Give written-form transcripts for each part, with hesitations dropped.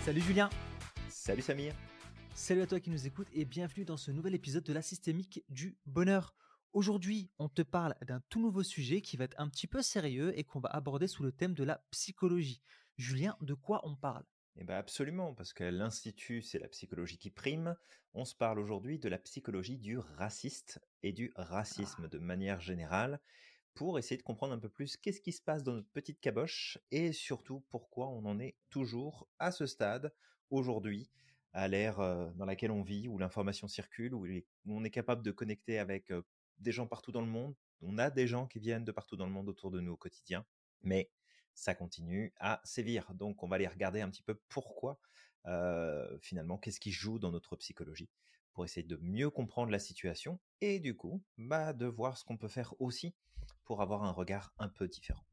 Salut Julien, Salut Samir. salut à toi qui nous écoute et bienvenue dans ce nouvel épisode de la systémique du bonheur. Aujourd'hui, on te parle d'un tout nouveau sujet qui va être un petit peu sérieux et qu'on va aborder sous le thème de la psychologie. Julien, de quoi on parle? Eh bien absolument, parce que l'Institut, c'est la psychologie qui prime. On se parle aujourd'hui de la psychologie du raciste et du racisme Ah, de manière générale, pour essayer de comprendre un peu plus qu'est-ce qui se passe dans notre petite caboche et surtout pourquoi on en est toujours à ce stade aujourd'hui, à l'ère dans laquelle on vit, où l'information circule, où on est capable de connecter avec des gens partout dans le monde. On a des gens qui viennent de partout dans le monde autour de nous au quotidien, mais ça continue à sévir. Donc on va aller regarder un petit peu pourquoi, finalement, qu'est-ce qui joue dans notre psychologie, pour essayer de mieux comprendre la situation et du coup, de voir ce qu'on peut faire aussi pour avoir un regard un peu différent.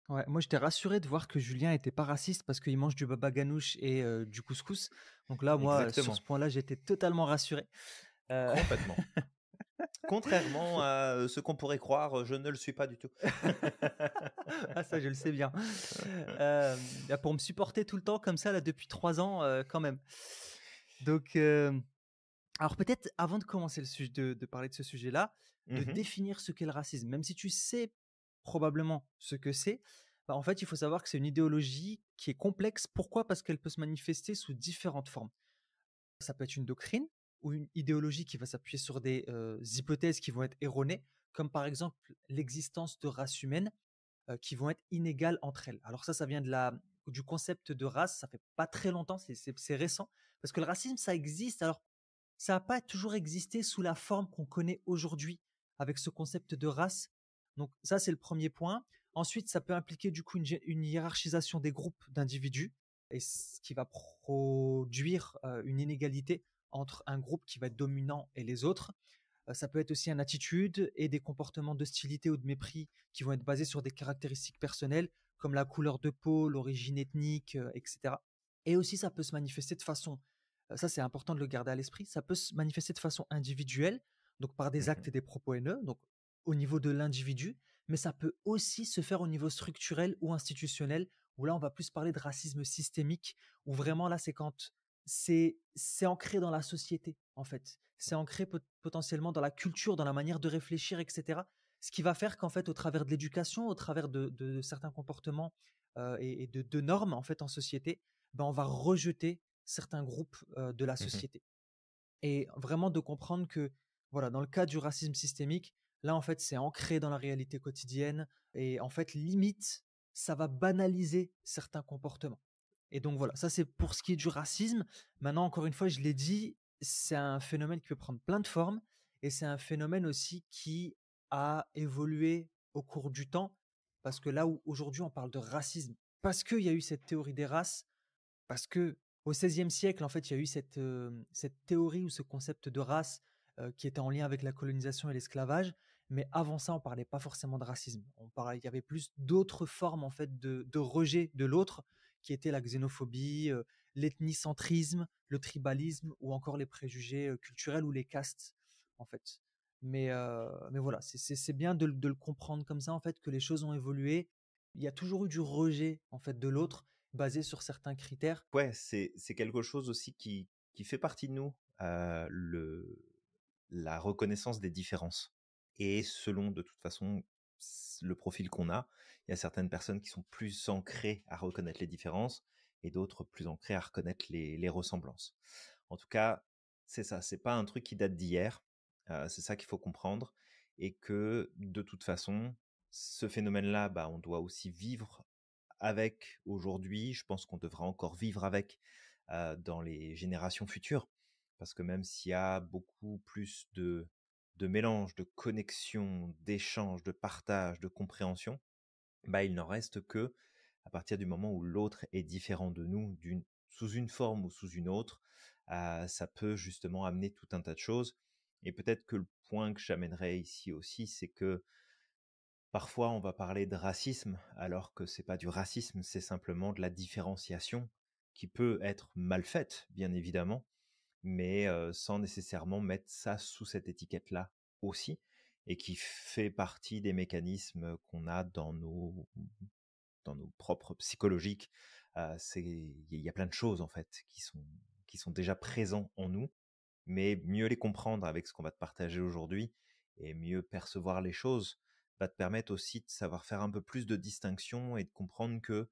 ouais, moi j'étais rassuré de voir que Julien était pas raciste parce qu'il mange du baba ganoush et du couscous. Donc là, moi, sur ce Exactement, point-là, j'étais totalement rassuré. Euh, complètement. Contrairement à ce qu'on pourrait croire, je ne le suis pas du tout. Ah ça, je le sais bien. Pour me supporter tout le temps comme ça, là, depuis 3 ans, quand même. Donc, alors peut-être avant de commencer de parler de ce sujet-là, de Mhm, définir ce qu'est le racisme, même si tu sais probablement ce que c'est, en fait, il faut savoir que c'est une idéologie qui est complexe. Pourquoi? Parce qu'elle peut se manifester sous différentes formes. Ça peut être une doctrine ou une idéologie qui va s'appuyer sur des hypothèses qui vont être erronées, comme par exemple l'existence de races humaines qui vont être inégales entre elles. Alors ça vient du concept de race, ça fait pas très longtemps, c'est récent, parce que le racisme, ça existe. Alors, ça n'a pas toujours existé sous la forme qu'on connaît aujourd'hui avec ce concept de race. Donc ça, c'est le premier point. Ensuite, ça peut impliquer du coup une hiérarchisation des groupes d'individus et ce qui va produire une inégalité entre un groupe qui va être dominant et les autres. Ça peut être aussi une attitude et des comportements d'hostilité ou de mépris qui vont être basés sur des caractéristiques personnelles comme la couleur de peau, l'origine ethnique, etc. Et aussi, ça peut se manifester de façon, ça c'est important de le garder à l'esprit, ça peut se manifester de façon individuelle, donc par des actes mhm, et des propos haineux, donc au niveau de l'individu, mais ça peut aussi se faire au niveau structurel ou institutionnel, où là on va plus parler de racisme systémique, où vraiment là c'est quand c'est ancré dans la société, en fait. C'est ancré potentiellement dans la culture, dans la manière de réfléchir, etc. Ce qui va faire qu'en fait, au travers de l'éducation, au travers de certains comportements et de normes en fait en société, on va rejeter certains groupes de la mhm. société. Et vraiment de comprendre que, voilà, dans le cas du racisme systémique, là, en fait, c'est ancré dans la réalité quotidienne et en fait, limite, ça va banaliser certains comportements. Et donc voilà, ça c'est pour ce qui est du racisme. Maintenant, encore une fois, je l'ai dit, c'est un phénomène qui peut prendre plein de formes et c'est un phénomène aussi qui a évolué au cours du temps parce que là où aujourd'hui on parle de racisme, parce qu'il y a eu cette théorie des races, parce que au XVIe siècle, en fait, il y a eu cette théorie ou ce concept de race qui était en lien avec la colonisation et l'esclavage. Mais avant ça, on parlait pas forcément de racisme. Il y avait plus d'autres formes en fait de rejet de l'autre, qui étaient la xénophobie, l'ethnicentrisme, le tribalisme ou encore les préjugés culturels ou les castes, en fait. Mais voilà, c'est bien de le comprendre comme ça, en fait, que les choses ont évolué. Il y a toujours eu du rejet en fait de l'autre basé sur certains critères. Ouais, c'est quelque chose aussi qui fait partie de nous, la reconnaissance des différences. Et selon, de toute façon, le profil qu'on a, il y a certaines personnes qui sont plus ancrées à reconnaître les différences et d'autres plus ancrées à reconnaître les ressemblances. En tout cas, c'est ça, c'est pas un truc qui date d'hier, c'est ça qu'il faut comprendre et que de toute façon, ce phénomène-là, on doit aussi vivre avec aujourd'hui. Je pense qu'on devra encore vivre avec dans les générations futures. Parce que même s'il y a beaucoup plus de mélange, de connexion, d'échange, de partage, de compréhension, il n'en reste que à partir du moment où l'autre est différent de nous, sous une forme ou sous une autre, ça peut justement amener tout un tas de choses. Et peut-être que le point que j'amènerais ici aussi, c'est que parfois, on va parler de racisme, alors que c'est pas du racisme, c'est simplement de la différenciation qui peut être mal faite, bien évidemment, mais sans nécessairement mettre ça sous cette étiquette-là aussi, et qui fait partie des mécanismes qu'on a dans nos propres psychologiques, il y a plein de choses en fait qui sont déjà présents en nous, mais mieux les comprendre avec ce qu'on va te partager aujourd'hui et mieux percevoir les choses va te permettre aussi de savoir faire un peu plus de distinction et de comprendre que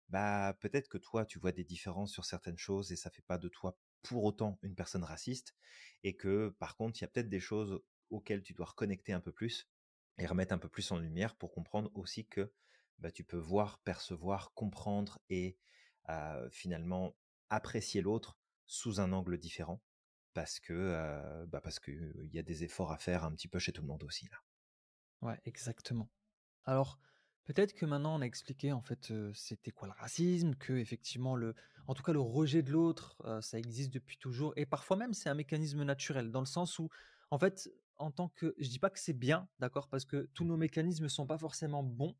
bah, peut-être que toi, tu vois des différences sur certaines choses et ça fait pas de toi pour autant une personne raciste et que par contre, il y a peut-être des choses auxquelles tu dois reconnecter un peu plus et remettre un peu plus en lumière pour comprendre aussi que bah, tu peux voir, percevoir, comprendre et finalement apprécier l'autre sous un angle différent parce que il y a des efforts à faire un petit peu chez tout le monde aussi là. Ouais, exactement. Alors, peut-être que maintenant on a expliqué en fait, c'était quoi le racisme, que effectivement en tout cas le rejet de l'autre, ça existe depuis toujours et parfois même c'est un mécanisme naturel dans le sens où, en fait, en tant que je dis pas que c'est bien, d'accord? Parce que tous nos Mhm. mécanismes sont pas forcément bons.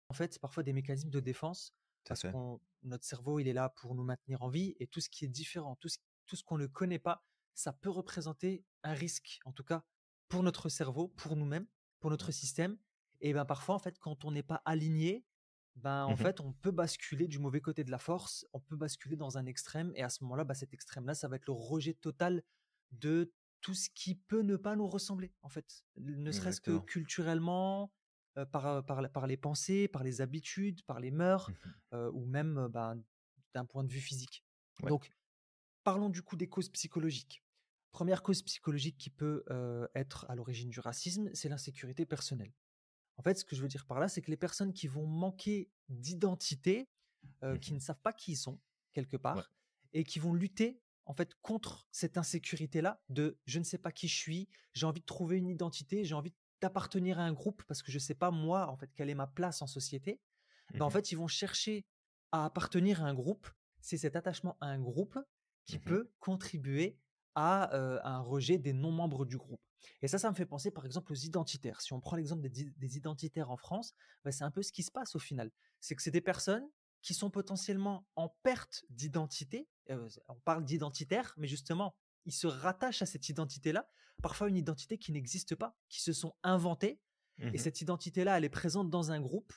En fait, c'est parfois des mécanismes de défense Tout à parce fait. qu'on notre cerveau, il est là pour nous maintenir en vie et tout ce qui est différent, tout ce qu'on ne connaît pas, ça peut représenter un risque, en tout cas pour notre cerveau, pour nous-mêmes, pour notre système. Et ben parfois, en fait, quand on n'est pas aligné, ben en Mhm. fait, on peut basculer du mauvais côté de la force, on peut basculer dans un extrême et à ce moment-là, bah, cet extrême-là, ça va être le rejet total de tout ce qui peut ne pas nous ressembler, en fait, ne serait-ce que Exactement. culturellement, par les pensées, par les habitudes, par les mœurs, Mhm. ou même, ben, d'un point de vue physique. Ouais. Donc, parlons du coup des causes psychologiques. Première cause psychologique qui peut, être à l'origine du racisme, c'est l'insécurité personnelle. En fait, ce que je veux dire par là, c'est que les personnes qui vont manquer d'identité, qui Mhm. ne savent pas qui ils sont, quelque Ouais. part, et qui vont lutter, en fait, contre cette insécurité-là de: «Je ne sais pas qui je suis, j'ai envie de trouver une identité, j'ai envie d'appartenir à un groupe parce que je ne sais pas moi, en fait, quelle est ma place en société». Ben, en Mhm. fait, ils vont chercher à appartenir à un groupe. C'est cet attachement à un groupe qui Mhm. peut contribuer à un rejet des non-membres du groupe. Et ça me fait penser, par exemple, aux identitaires. Si on prend l'exemple des identitaires en France, ben, c'est un peu ce qui se passe au final. C'est que c'est des personnes qui sont potentiellement en perte d'identité. On parle d'identitaire, mais justement, ils se rattachent à cette identité-là, parfois une identité qui n'existe pas, qui se sont inventés. Et Mhm. cette identité-là, elle est présente dans un groupe.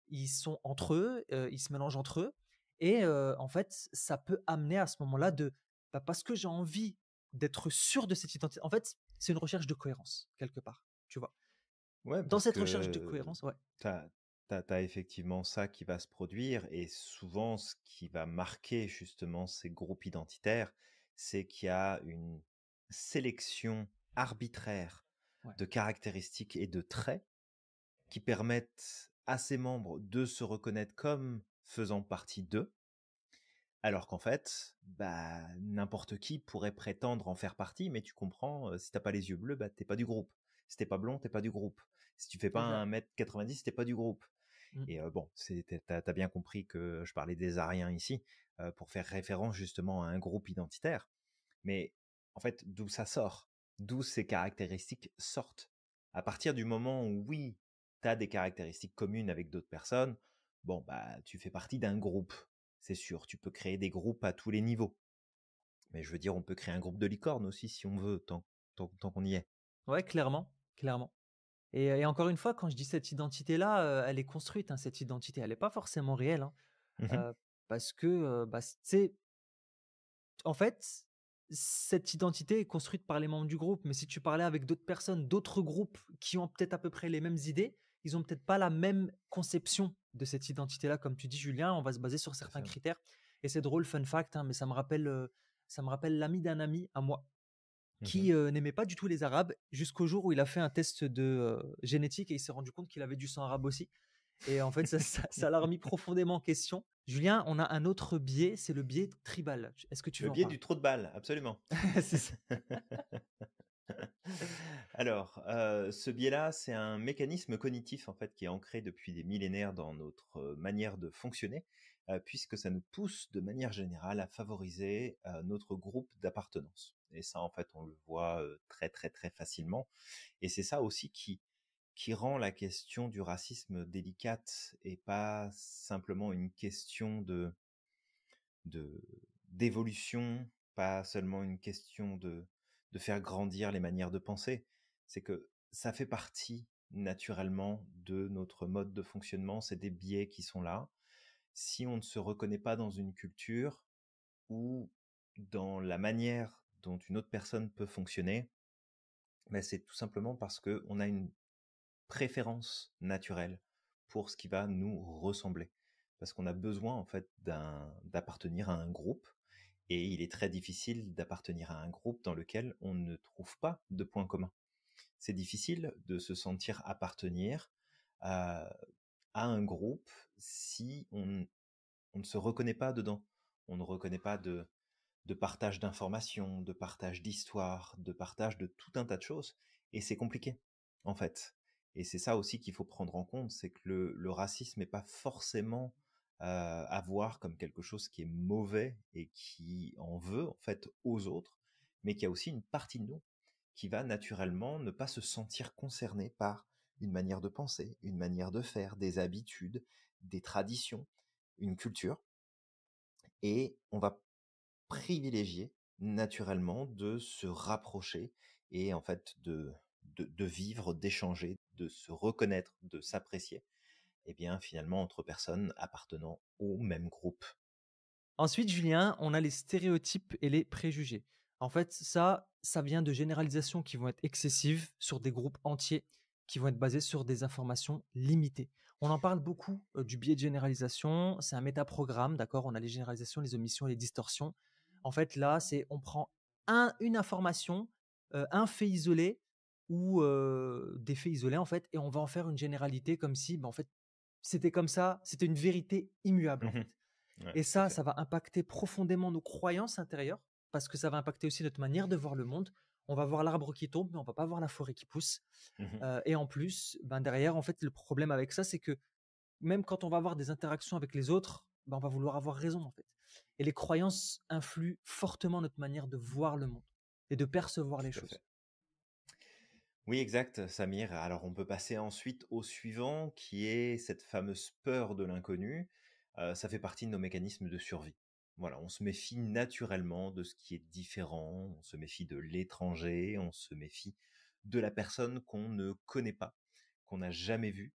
Ils sont entre eux, ils se mélangent entre eux. Et en fait, ça peut amener à ce moment-là bah, parce que j'ai envie d'être sûr de cette identité. En fait, c'est une recherche de cohérence, quelque part, tu vois. Ouais, Dans parce cette recherche de que cohérence, ouais. t'as effectivement ça qui va se produire et souvent ce qui va marquer justement ces groupes identitaires, c'est qu'il y a une sélection arbitraire Ouais. de caractéristiques et de traits qui permettent à ces membres de se reconnaître comme faisant partie d'eux, alors qu'en fait, bah, n'importe qui pourrait prétendre en faire partie, mais tu comprends, si t'as pas les yeux bleus, bah, t'es pas du groupe. Si t'es pas blond, t'es pas du groupe. Si tu fais pas C'est ça. 1,90 m, t'es pas du groupe. Mmh. Et bon, t'as bien compris que je parlais des Ariens ici, pour faire référence justement à un groupe identitaire. Mais en fait, d'où ça sort? D'où ces caractéristiques sortent? À partir du moment où oui, t'as des caractéristiques communes avec d'autres personnes, bon bah tu fais partie d'un groupe. C'est sûr, tu peux créer des groupes à tous les niveaux. Mais je veux dire, on peut créer un groupe de licornes aussi si on veut, tant qu'on y est. Ouais, clairement, clairement. Et encore une fois, quand je dis cette identité-là, elle est construite, hein, cette identité. Elle est pas forcément réelle, hein, Mmh. heu, parce que, bah, c'est en fait, cette identité est construite par les membres du groupe, mais si tu parlais avec d'autres personnes, d'autres groupes qui ont peut-être à peu près les mêmes idées, ils ont peut-être pas la même conception de cette identité-là. Comme tu dis, Julien, on va se baser sur Tout à certains fait, ouais. critères et c'est drôle, fun fact, hein, mais ça me rappelle l'ami d'un ami à moi Mmh. qui, n'aimait pas du tout les Arabes jusqu'au jour où il a fait un test de, génétique et il s'est rendu compte qu'il avait du sang arabe aussi et en fait ça l'a remis profondément en question. Julien, on a un autre biais, c'est le biais tribal. Est-ce que tu Le veux en biais parler? du trou de balle, absolument. C'est ça. Alors, ce biais-là, c'est un mécanisme cognitif en fait qui est ancré depuis des millénaires dans notre manière de fonctionner, puisque ça nous pousse de manière générale à favoriser notre groupe d'appartenance. Et ça, en fait, on le voit très très très facilement. Et c'est ça aussi qui rend la question du racisme délicate et pas simplement une question de d'évolution, pas seulement une question de faire grandir les manières de penser. C'est que ça fait partie naturellement de notre mode de fonctionnement, c'est des biais qui sont là. si on ne se reconnaît pas dans une culture ou dans la manière dont une autre personne peut fonctionner, ben c'est tout simplement parce qu'on a une préférence naturelle pour ce qui va nous ressembler. Parce qu'on a besoin en fait d'appartenir à un groupe, et il est très difficile d'appartenir à un groupe dans lequel on ne trouve pas de points communs. C'est difficile de se sentir appartenir à, à un groupe si on ne se reconnaît pas dedans. On ne reconnaît pas de partage d'informations, de partage d'histoires, de partage de tout un tas de choses. Et c'est compliqué, en fait. Et c'est ça aussi qu'il faut prendre en compte, c'est que le racisme n'est pas forcément à voir comme quelque chose qui est mauvais et qui en veut, en fait, aux autres, mais qu'il y a aussi une partie de nous qui va naturellement ne pas se sentir concernée par une manière de penser, une manière de faire, des habitudes, des traditions, une culture. Et on va privilégier naturellement de se rapprocher et en fait de vivre, d'échanger, de se reconnaître, de s'apprécier, et bien finalement entre personnes appartenant au même groupe. Ensuite, Julien, on a les stéréotypes et les préjugés. En fait, ça vient de généralisations qui vont être excessives sur des groupes entiers, qui vont être basés sur des informations limitées. On en parle beaucoup du biais de généralisation. C'est un métaprogramme, d'accord? On a les généralisations, les omissions et les distorsions. En fait, là, c'est on prend une information, un fait isolé ou des faits isolés, en fait, et on va en faire une généralité comme si, en fait, c'était comme ça, c'était une vérité immuable, en fait. Mhm. Ouais, Et tout à ça fait. va impacter profondément nos croyances intérieures, parce que ça va impacter aussi notre manière de voir le monde. On va voir l'arbre qui tombe, mais on va pas voir la forêt qui pousse. Mhm. Et en plus, ben derrière, en fait, le problème avec ça, c'est que même quand on va avoir des interactions avec les autres, ben on va vouloir avoir raison, en fait. Et les croyances influent fortement notre manière de voir le monde et de percevoir les Tout à choses. fait. Oui, exact, Samir. Alors, on peut passer ensuite au suivant, qui est cette fameuse peur de l'inconnu. Ça fait partie de nos mécanismes de survie. Voilà, on se méfie naturellement de ce qui est différent, on se méfie de l'étranger, on se méfie de la personne qu'on ne connaît pas, qu'on n'a jamais vue.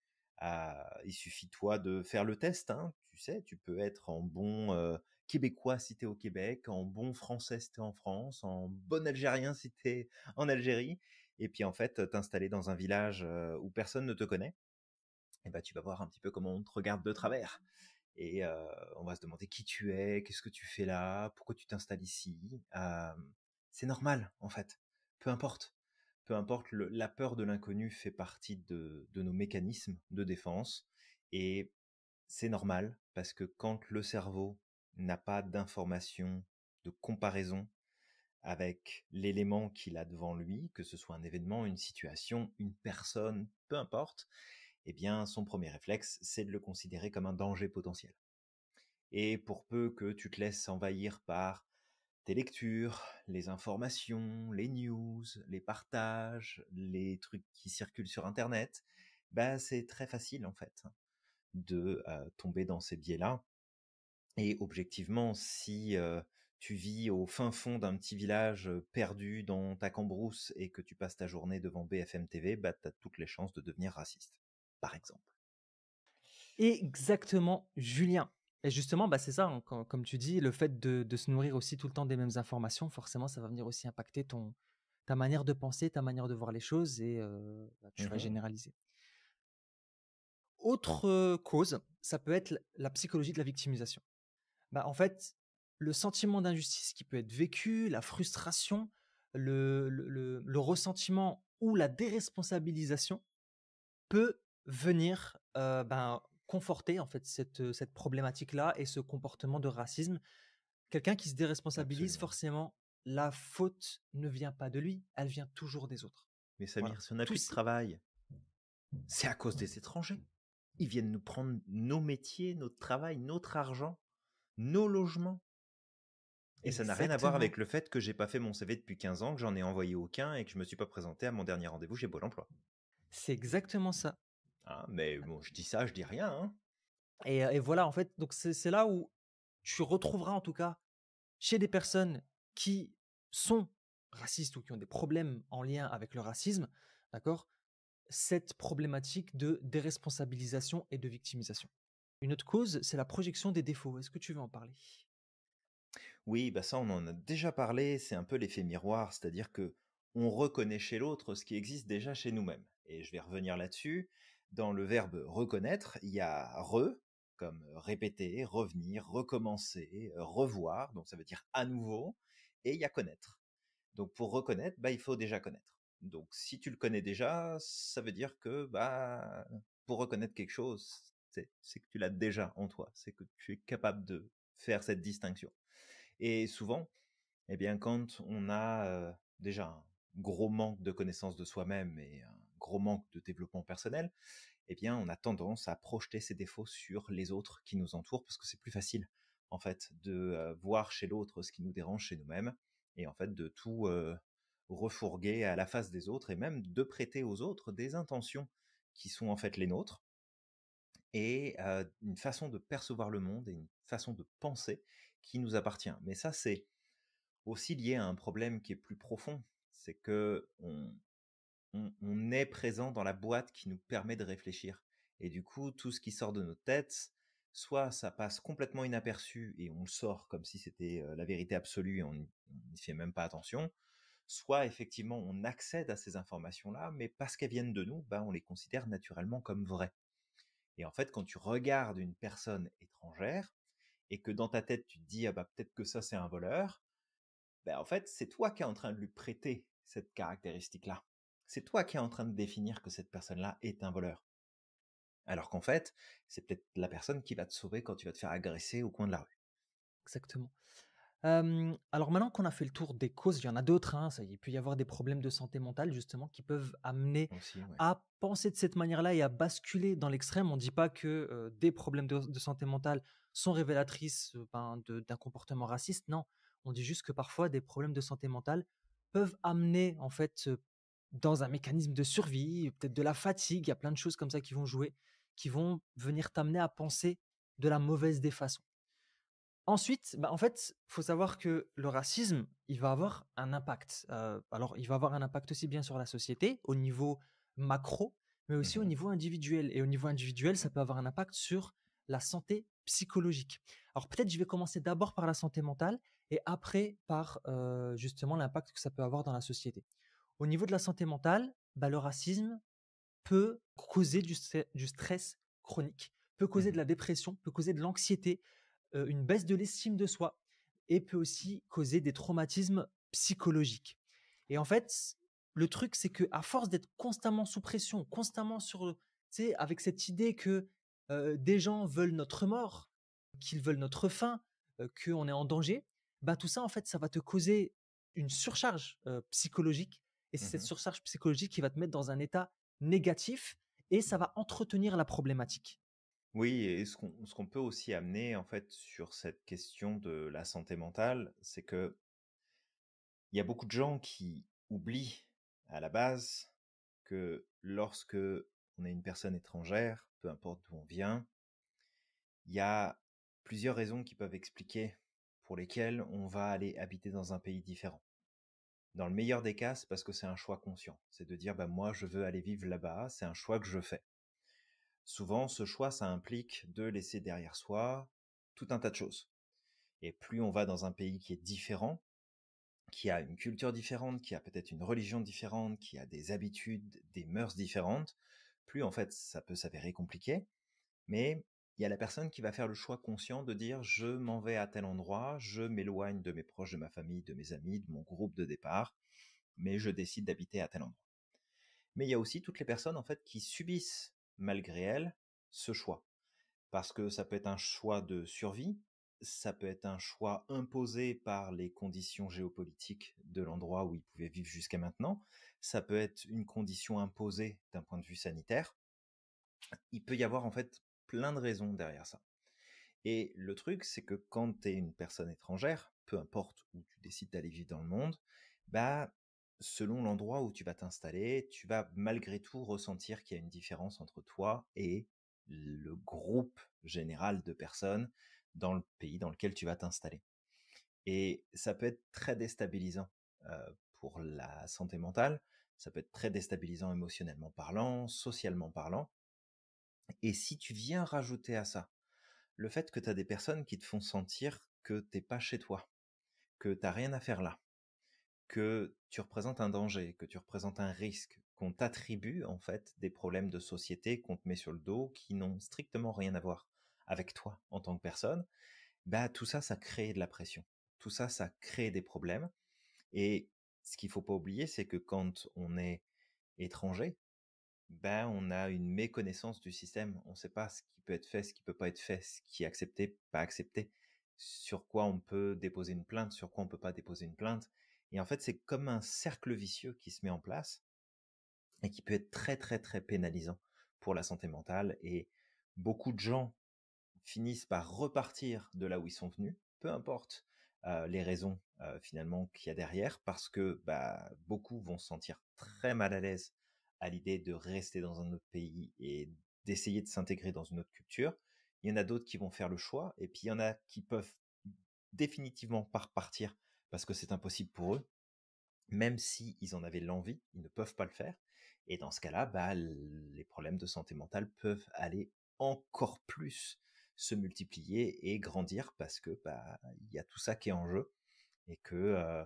Il suffit, toi, de faire le test, hein. Tu sais, tu peux être en bon québécois si t'es au Québec, en bon français si t'es en France, en bon algérien si t'es en Algérie, et puis en fait t'installer dans un village où personne ne te connaît, et ben tu vas voir un petit peu comment on te regarde de travers. Et on va se demander qui tu es, qu'est-ce que tu fais là, pourquoi tu t'installes ici. C'est normal en fait, peu importe. Peu importe, la peur de l'inconnu fait partie de nos mécanismes de défense, et c'est normal parce que quand le cerveau n'a pas d'information, de comparaison avec l'élément qu'il a devant lui, que ce soit un événement, une situation, une personne, peu importe, eh bien, son premier réflexe, c'est de le considérer comme un danger potentiel. Et pour peu que tu te laisses envahir par tes lectures, les informations, les news, les partages, les trucs qui circulent sur Internet, bah, c'est très facile en fait de tomber dans ces biais-là. Et objectivement, si tu vis au fin fond d'un petit village perdu dans ta cambrousse et que tu passes ta journée devant BFM TV, bah, tu as toutes les chances de devenir raciste, par exemple. Exactement, Julien. Et justement, bah, c'est ça, hein, comme tu dis, le fait de se nourrir aussi tout le temps des mêmes informations, forcément, ça va venir aussi impacter ta manière de penser, ta manière de voir les choses et bah, tu vas Mhm. généraliser. Autre cause, ça peut être la psychologie de la victimisation. Bah, en fait, le sentiment d'injustice qui peut être vécu, la frustration, le ressentiment ou la déresponsabilisation peut venir, ben, conforter en fait cette problématique-là et ce comportement de racisme. Quelqu'un qui se déresponsabilise, Absolument. forcément, la faute ne vient pas de lui, elle vient toujours des autres. Mais Voilà. Samir, si on n'a Tout plus de c travail, c'est à cause des étrangers. Ils viennent nous prendre nos métiers, notre travail, notre argent, nos logements. Et ça n'a rien à voir avec Exactement. le fait que j'ai pas fait mon CV depuis 15 ans, que j'en ai envoyé aucun et que je me suis pas présenté à mon dernier rendez-vous chez Pôle emploi. C'est exactement ça. Ah, mais bon, je dis ça, je dis rien, hein. Et voilà, en fait, donc c'est là où tu retrouveras en tout cas chez des personnes qui sont racistes ou qui ont des problèmes en lien avec le racisme, d'accord? Cette problématique de déresponsabilisation et de victimisation. une autre cause, c'est la projection des défauts. Est-ce que tu veux en parler? Oui, bah ça, on en a déjà parlé, c'est un peu l'effet miroir, c'est-à-dire que on reconnaît chez l'autre ce qui existe déjà chez nous-mêmes. Et je vais revenir là-dessus. Dans le verbe reconnaître, il y a comme répéter, revenir, recommencer, revoir, donc ça veut dire à nouveau, et il y a connaître. Donc pour reconnaître, bah, il faut déjà connaître. Donc si tu le connais déjà, ça veut dire que bah, pour reconnaître quelque chose, c'est que tu l'as déjà en toi, c'est que tu es capable de faire cette distinction. Et souvent, eh bien, quand on a déjà un gros manque de connaissance de soi-même et un gros manque de développement personnel, eh bien, on a tendance à projeter ses défauts sur les autres qui nous entourent parce que c'est plus facile, en fait, de voir chez l'autre ce qui nous dérange chez nous-mêmes et en fait de tout refourguer à la face des autres et même de prêter aux autres des intentions qui sont en fait les nôtres et une façon de percevoir le monde et une façon de penser qui nous appartient. Mais ça, c'est aussi lié à un problème qui est plus profond, c'est que on est présent dans la boîte qui nous permet de réfléchir. Et du coup, tout ce qui sort de notre tête, soit ça passe complètement inaperçu et on le sort comme si c'était la vérité absolue et on n'y fait même pas attention, soit effectivement on accède à ces informations-là, mais parce qu'elles viennent de nous, ben, on les considère naturellement comme vraies. Et en fait, quand tu regardes une personne étrangère et que dans ta tête tu te dis ah bah peut-être que ça c'est un voleur, ben, en fait, c'est toi qui es en train de lui prêter cette caractéristique-là. C'est toi qui es en train de définir que cette personne-là est un voleur. Alors qu'en fait, c'est peut-être la personne qui va te sauver quand tu vas te faire agresser au coin de la rue. Exactement. Alors maintenant qu'on a fait le tour des causes, il y en a d'autres, hein, il peut y avoir des problèmes de santé mentale justement qui peuvent amener Aussi, ouais. à penser de cette manière-là et à basculer dans l'extrême. On ne dit pas que des problèmes de santé mentale sont révélatrices d'un comportement raciste. Non, on dit juste que parfois des problèmes de santé mentale peuvent amener en fait dans un mécanisme de survie, peut-être de la fatigue. Il y a plein de choses comme ça qui vont jouer, qui vont venir t'amener à penser de la mauvaise des façons. Ensuite, en fait, faut savoir que le racisme, il va avoir un impact. Alors, il va avoir un impact aussi bien sur la société, au niveau macro, mais aussi au Mhm. niveau individuel. Et au niveau individuel, ça peut avoir un impact sur la santé psychologique. Alors, peut-être je vais commencer d'abord par la santé mentale et après par justement l'impact que ça peut avoir dans la société. Au niveau de la santé mentale, le racisme peut causer du stress chronique, peut causer de Mhm. la dépression, peut causer de l'anxiété, une baisse de l'estime de soi et peut aussi causer des traumatismes psychologiques. Et en fait, le truc, c'est que à force d'être constamment sous pression, constamment avec cette idée que des gens veulent notre mort, qu'ils veulent notre fin, qu'on est en danger, tout ça, en fait, ça va te causer une surcharge psychologique. Et c'est cette Mhm. surcharge psychologique qui va te mettre dans un état négatif et ça va entretenir la problématique. Oui, et ce qu'on peut aussi amener en fait sur cette question de la santé mentale, c'est que il y a beaucoup de gens qui oublient à la base que lorsque on est une personne étrangère, peu importe d'où on vient, il y a plusieurs raisons qui peuvent expliquer pour lesquelles on va aller habiter dans un pays différent. Dans le meilleur des cas, c'est parce que c'est un choix conscient. C'est de dire, bah, moi, je veux aller vivre là-bas, c'est un choix que je fais. Souvent, ce choix, ça implique de laisser derrière soi tout un tas de choses. Et plus on va dans un pays qui est différent, qui a une culture différente, qui a peut-être une religion différente, qui a des habitudes, des mœurs différentes, plus en fait ça peut s'avérer compliqué. Mais il y a la personne qui va faire le choix conscient de dire je m'en vais à tel endroit, je m'éloigne de mes proches, de ma famille, de mes amis, de mon groupe de départ, mais je décide d'habiter à tel endroit. Mais il y a aussi toutes les personnes en fait qui subissent malgré elles ce choix parce que ça peut être un choix de survie, ça peut être un choix imposé par les conditions géopolitiques de l'endroit où ils pouvaient vivre jusqu'à maintenant, ça peut être une condition imposée d'un point de vue sanitaire. Il peut y avoir en fait plein de raisons derrière ça. Et le truc, c'est que quand tu es une personne étrangère, peu importe où tu décides d'aller vivre dans le monde, bah, selon l'endroit où tu vas t'installer, tu vas malgré tout ressentir qu'il y a une différence entre toi et le groupe général de personnes dans le pays dans lequel tu vas t'installer. Et ça peut être très déstabilisant pour la santé mentale, ça peut être très déstabilisant émotionnellement parlant, socialement parlant. Et si tu viens rajouter à ça le fait que tu as des personnes qui te font sentir que t'es pas chez toi, que t'as rien à faire là, que tu représentes un danger, que tu représentes un risque, qu'on t'attribue en fait des problèmes de société qu'on te met sur le dos qui n'ont strictement rien à voir avec toi en tant que personne, bah tout ça, ça crée de la pression. Tout ça, ça crée des problèmes. Et ce qu'il faut pas oublier, c'est que quand on est étranger, ben on a une méconnaissance du système. On ne sait pas ce qui peut être fait, ce qui peut pas être fait, ce qui est accepté, pas accepté, sur quoi on peut déposer une plainte, sur quoi on peut pas déposer une plainte. Et en fait, c'est comme un cercle vicieux qui se met en place et qui peut être très très très pénalisant pour la santé mentale. Et beaucoup de gens finissent par repartir de là où ils sont venus, peu importe les raisons finalement qu'il y a derrière, parce que bah, beaucoup vont se sentir très mal à l'aise à l'idée de rester dans un autre pays et d'essayer de s'intégrer dans une autre culture. Il y en a d'autres qui vont faire le choix, et puis il y en a qui peuvent définitivement pas repartir parce que c'est impossible pour eux, même si ils en avaient l'envie, ils ne peuvent pas le faire. Et dans ce cas-là, bah, les problèmes de santé mentale peuvent aller encore plus se multiplier et grandir parce que bah il y a tout ça qui est en jeu et que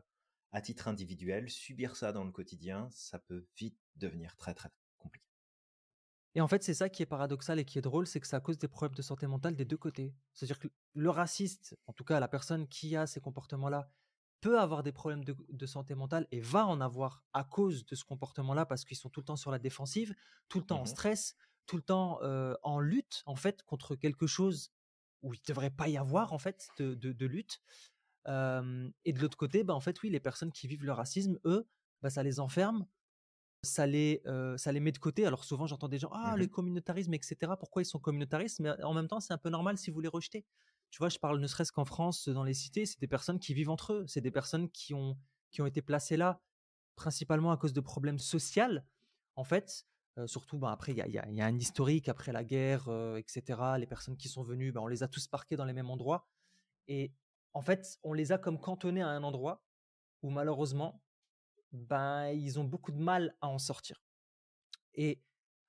à titre individuel, subir ça dans le quotidien, ça peut vite devenir très très compliqué. Et en fait, c'est ça qui est paradoxal et qui est drôle, c'est que ça cause des problèmes de santé mentale des deux côtés. C'est-à-dire que le raciste, en tout cas la personne qui a ces comportements-là, peut avoir des problèmes de santé mentale et va en avoir à cause de ce comportement-là parce qu'ils sont tout le temps sur la défensive, tout le temps en Mhm, stress, tout le temps en lutte en fait contre quelque chose où il ne devrait pas y avoir en fait de lutte. Et de l'autre côté, bah, en fait, oui, les personnes qui vivent le racisme, eux, bah, ça les enferme, ça les met de côté. Alors souvent, j'entends des gens: «Ah, le mhm, communautarisme et cetera, pourquoi ils sont communautaristes?» Mais en même temps, c'est un peu normal si vous les rejetez. Tu vois, je parle ne serait-ce qu'en France, dans les cités, c'est des personnes qui vivent entre eux. C'est des personnes qui ont été placées là, principalement à cause de problèmes sociaux, en fait. Surtout, ben, après, il y a un historique après la guerre, et cetera. Les personnes qui sont venues, ben, on les a tous parqués dans les mêmes endroits et en fait, on les a comme cantonnés à un endroit où malheureusement, ben, ils ont beaucoup de mal à en sortir. Et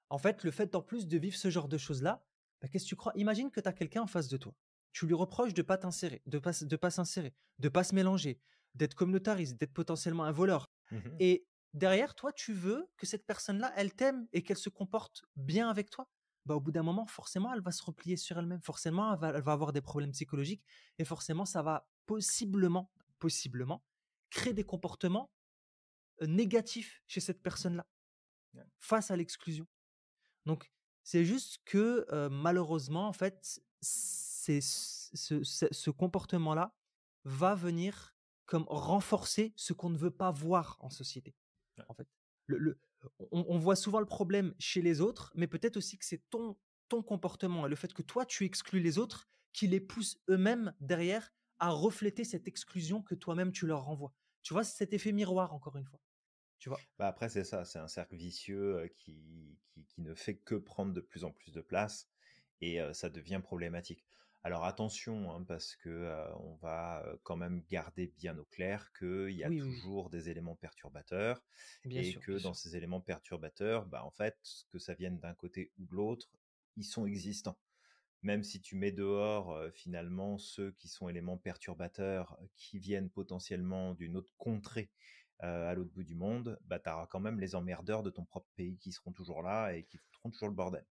en fait, le fait en plus de vivre ce genre de choses-là, bah, qu'est-ce que tu crois? Imagine que tu as quelqu'un en face de toi. Tu lui reproches de pas t'insérer, de pas s'insérer, de pas se mélanger, d'être communautariste, d'être potentiellement un voleur. mhm. Et derrière, toi, tu veux que cette personne-là, elle t'aime et qu'elle se comporte bien avec toi. Bah, au bout d'un moment, forcément, elle va se replier sur elle-même. Forcément, elle va avoir des problèmes psychologiques et forcément, ça va possiblement créer des comportements négatifs chez cette personne-là Ouais. face à l'exclusion. Donc, c'est juste que malheureusement, en fait, ce comportement-là va venir comme renforcer ce qu'on ne veut pas voir en société. Ouais. En fait, on voit souvent le problème chez les autres, mais peut-être aussi que c'est ton comportement et le fait que toi, tu exclus les autres qui les pousse eux-mêmes derrière à refléter cette exclusion que toi-même tu leur renvoies. Tu vois, c'est cet effet miroir, encore une fois. Tu vois. Bah après, c'est ça, c'est un cercle vicieux qui ne fait que prendre de plus en plus de place et ça devient problématique. Alors attention, hein, parce que on va quand même garder bien au clair qu'il y a Oui, oui, oui. toujours des éléments perturbateurs Bien et sûr, que bien dans sûr. ces éléments perturbateurs, bah en fait, que ça vienne d'un côté ou de l'autre, ils sont existants. Même si tu mets dehors finalement ceux qui sont éléments perturbateurs, qui viennent potentiellement d'une autre contrée à l'autre bout du monde, bah tu auras quand même les emmerdeurs de ton propre pays qui seront toujours là et qui foutront toujours le bordel.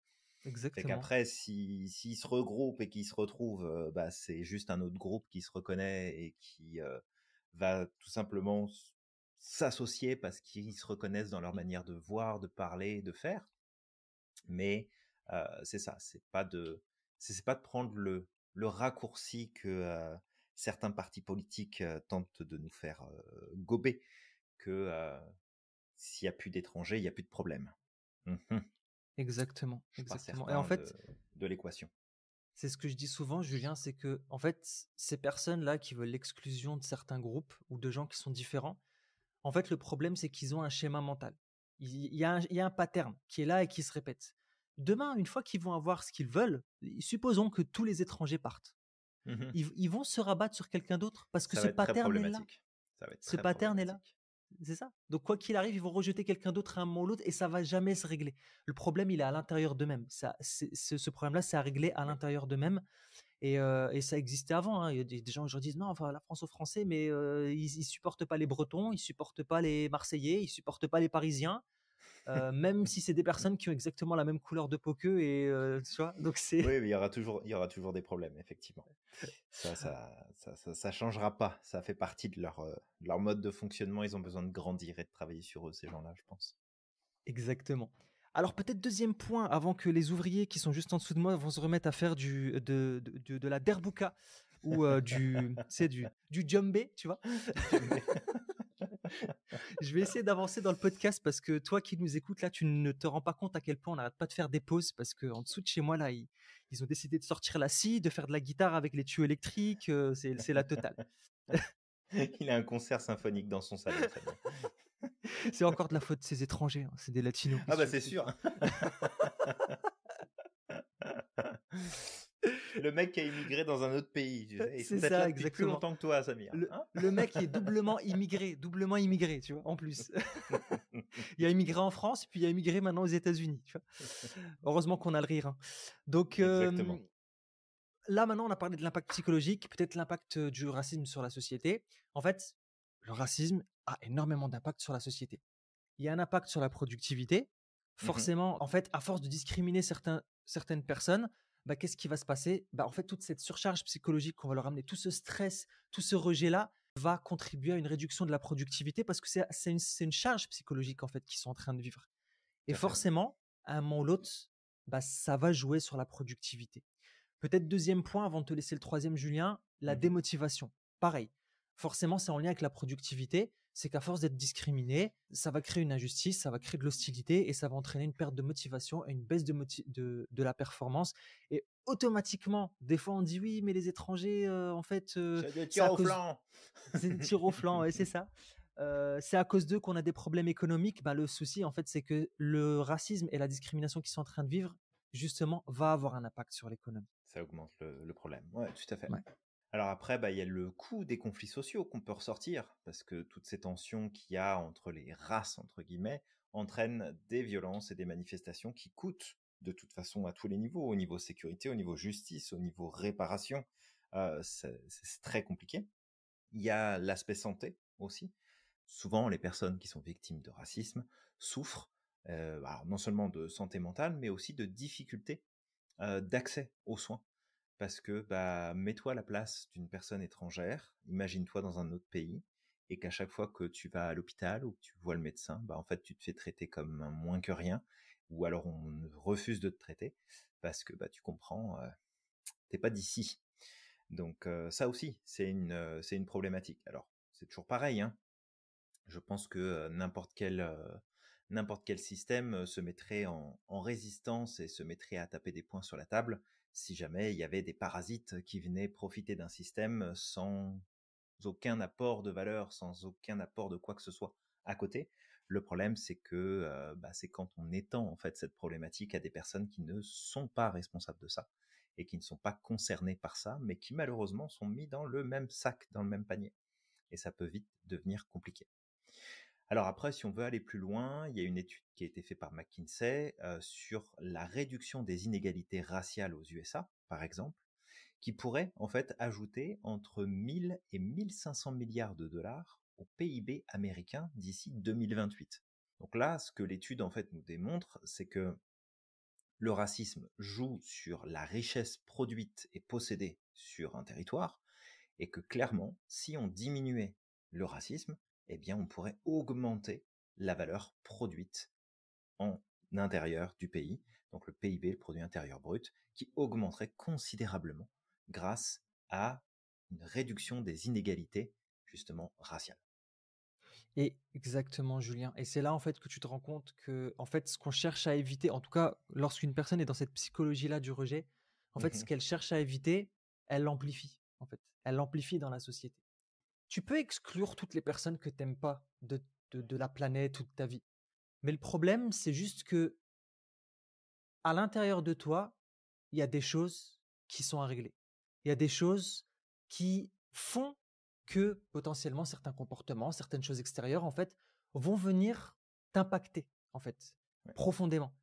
Fait Exactement. qu'après, s'ils se regroupent et qu'ils se retrouvent, bah c'est juste un autre groupe qui se reconnaît et qui va tout simplement s'associer parce qu'ils se reconnaissent dans leur manière de voir, de parler, de faire. Mais c'est ça, c'est pas de prendre le raccourci que certains partis politiques tentent de nous faire gober, que s'il y a plus d'étrangers, il y a plus de problème. Mhm. Exactement, Je suis pas exactement. Et en certain fait, de l'équation. c'est ce que je dis souvent, Julien, c'est que en fait, ces personnes-là qui veulent l'exclusion de certains groupes ou de gens qui sont différents, en fait, le problème, c'est qu'ils ont un schéma mental. Il y a un pattern qui est là et qui se répète. Demain, une fois qu'ils vont avoir ce qu'ils veulent, supposons que tous les étrangers partent. Mhm. Ils vont se rabattre sur quelqu'un d'autre parce que Ça ce va être très pattern est là. problématique. Ça va être Ce très pattern est là. problématique. C'est ça. Donc, quoi qu'il arrive, ils vont rejeter quelqu'un d'autre à un moment ou l'autre et ça va jamais se régler. Le problème, il est à l'intérieur d'eux-mêmes. Ce problème-là, c'est à régler à Oui. l'intérieur d'eux-mêmes. Et ça existait avant, hein. Il y a des gens aujourd'hui disent non, enfin la France aux Français, mais ils supportent pas les Bretons, ils supportent pas les Marseillais, ils supportent pas les Parisiens, même si c'est des personnes qui ont exactement la même couleur de peau qu'eux et tu vois. Donc c'est Oui, mais il y aura toujours des problèmes, effectivement. Ça changera pas. Ça fait partie de leur mode de fonctionnement. Ils ont besoin de grandir et de travailler sur eux, ces gens-là, je pense. exactement. Alors peut-être deuxième point, avant que les ouvriers qui sont juste en dessous de moi vont se remettre à faire de la derbouka ou du djembé, tu vois. Je vais essayer d'avancer dans le podcast parce que toi qui nous écoutes là, tu ne te rends pas compte à quel point on n'arrête pas de faire des pauses parce qu'en dessous de chez moi là, ils ont décidé de sortir la scie, de faire de la guitare avec les tuyaux électriques, c'est la totale. Il a un concert symphonique dans son salon, Fabien. C'est encore de la faute de ces étrangers, hein, c'est des latinos. Ah Qu'est-ce que bah tu veux c'est que je te sûr. dise. Le mec qui a immigré dans un autre pays, tu sais. Ils sont C'est peut-être là ça, depuis plus exactement. longtemps que toi, Samir. Le, Hein. le mec est doublement immigré, tu vois, en plus. Il a immigré en France, puis il a immigré maintenant aux États-Unis, tu vois. Heureusement qu'on a le rire, hein. Donc Exactement. là, maintenant, on a parlé de l'impact psychologique, peut-être l'impact du racisme sur la société. En fait, le racisme a énormément d'impact sur la société. Il y a un impact sur la productivité. Mhm. Forcément, en fait, à force de discriminer certaines personnes, bah, qu'est-ce qui va se passer? Bah, en fait, toute cette surcharge psychologique qu'on va leur amener, tout ce stress, tout ce rejet-là, va contribuer à une réduction de la productivité parce que c'est une charge psychologique en fait qu'ils sont en train de vivre. Et Tout à fait. Ouais. forcément, à un moment ou l'autre, bah, ça va jouer sur la productivité. Peut-être deuxième point, avant de te laisser le troisième, Julien, la Mhm. démotivation. Pareil, forcément, c'est en lien avec la productivité. C'est qu'à force d'être discriminé, ça va créer une injustice, ça va créer de l'hostilité et ça va entraîner une perte de motivation et une baisse de la performance. Et automatiquement, des fois, on dit oui, mais les étrangers, en fait, C'est des c'est tirs à au cause, flanc. c'est des tirs au flanc, ouais, c'est ça. C'est à cause d'eux qu'on a des problèmes économiques. Bah, le souci, en fait, c'est que le racisme et la discrimination qu'ils sont en train de vivre, justement, va avoir un impact sur l'économie. Ça augmente le problème. Ouais, tout à fait. Ouais. Alors après, bah, il y a le coût des conflits sociaux qu'on peut ressortir, parce que toutes ces tensions qu'il y a entre les races, entre guillemets, entraînent des violences et des manifestations qui coûtent de toute façon à tous les niveaux, au niveau sécurité, au niveau justice, au niveau réparation. C'est très compliqué. Il y a l'aspect santé aussi. Souvent, les personnes qui sont victimes de racisme souffrent alors non seulement de santé mentale, mais aussi de difficultés d'accès aux soins. Parce que, bah, mets-toi à la place d'une personne étrangère, imagine-toi dans un autre pays, et qu'à chaque fois que tu vas à l'hôpital ou que tu vois le médecin, bah, en fait, tu te fais traiter comme un moins que rien, ou alors on refuse de te traiter, parce que, bah, tu comprends, t'es pas d'ici. Donc, ça aussi, c'est une problématique. Alors, c'est toujours pareil, hein. Je pense que n'importe quel système se mettrait en résistance et se mettrait à taper des points sur la table si jamais il y avait des parasites qui venaient profiter d'un système sans aucun apport de valeur, sans aucun apport de quoi que ce soit à côté. Le problème, c'est que bah, c'est quand on étend en fait cette problématique à des personnes qui ne sont pas responsables de ça et qui ne sont pas concernées par ça, mais qui malheureusement sont mis dans le même sac, dans le même panier. Et ça peut vite devenir compliqué. Alors après, si on veut aller plus loin, il y a une étude qui a été faite par McKinsey sur la réduction des inégalités raciales aux USA, par exemple, qui pourrait en fait ajouter entre 1000 et 1500 milliards de dollars au PIB américain d'ici 2028. Donc là, ce que l'étude en fait nous démontre, c'est que le racisme joue sur la richesse produite et possédée sur un territoire, et que clairement, si on diminuait le racisme, eh bien on pourrait augmenter la valeur produite en intérieur du pays, donc le PIB, le produit intérieur brut, qui augmenterait considérablement grâce à une réduction des inégalités justement raciales. Et exactement, Julien. Et c'est là, en fait, que tu te rends compte que, en fait, ce qu'on cherche à éviter, en tout cas, lorsqu'une personne est dans cette psychologie-là du rejet, en fait, ce Mhm. qu'elle cherche à éviter, elle l'amplifie, en fait. Elle l'amplifie dans la société. Tu peux exclure toutes les personnes que t'aimes pas de la planète ou de ta vie. Mais le problème, c'est juste que, à l'intérieur de toi, il y a des choses qui sont à régler. Il y a des choses qui font que potentiellement certains comportements, certaines choses extérieures, en fait, vont venir t'impacter, en fait, Ouais. profondément.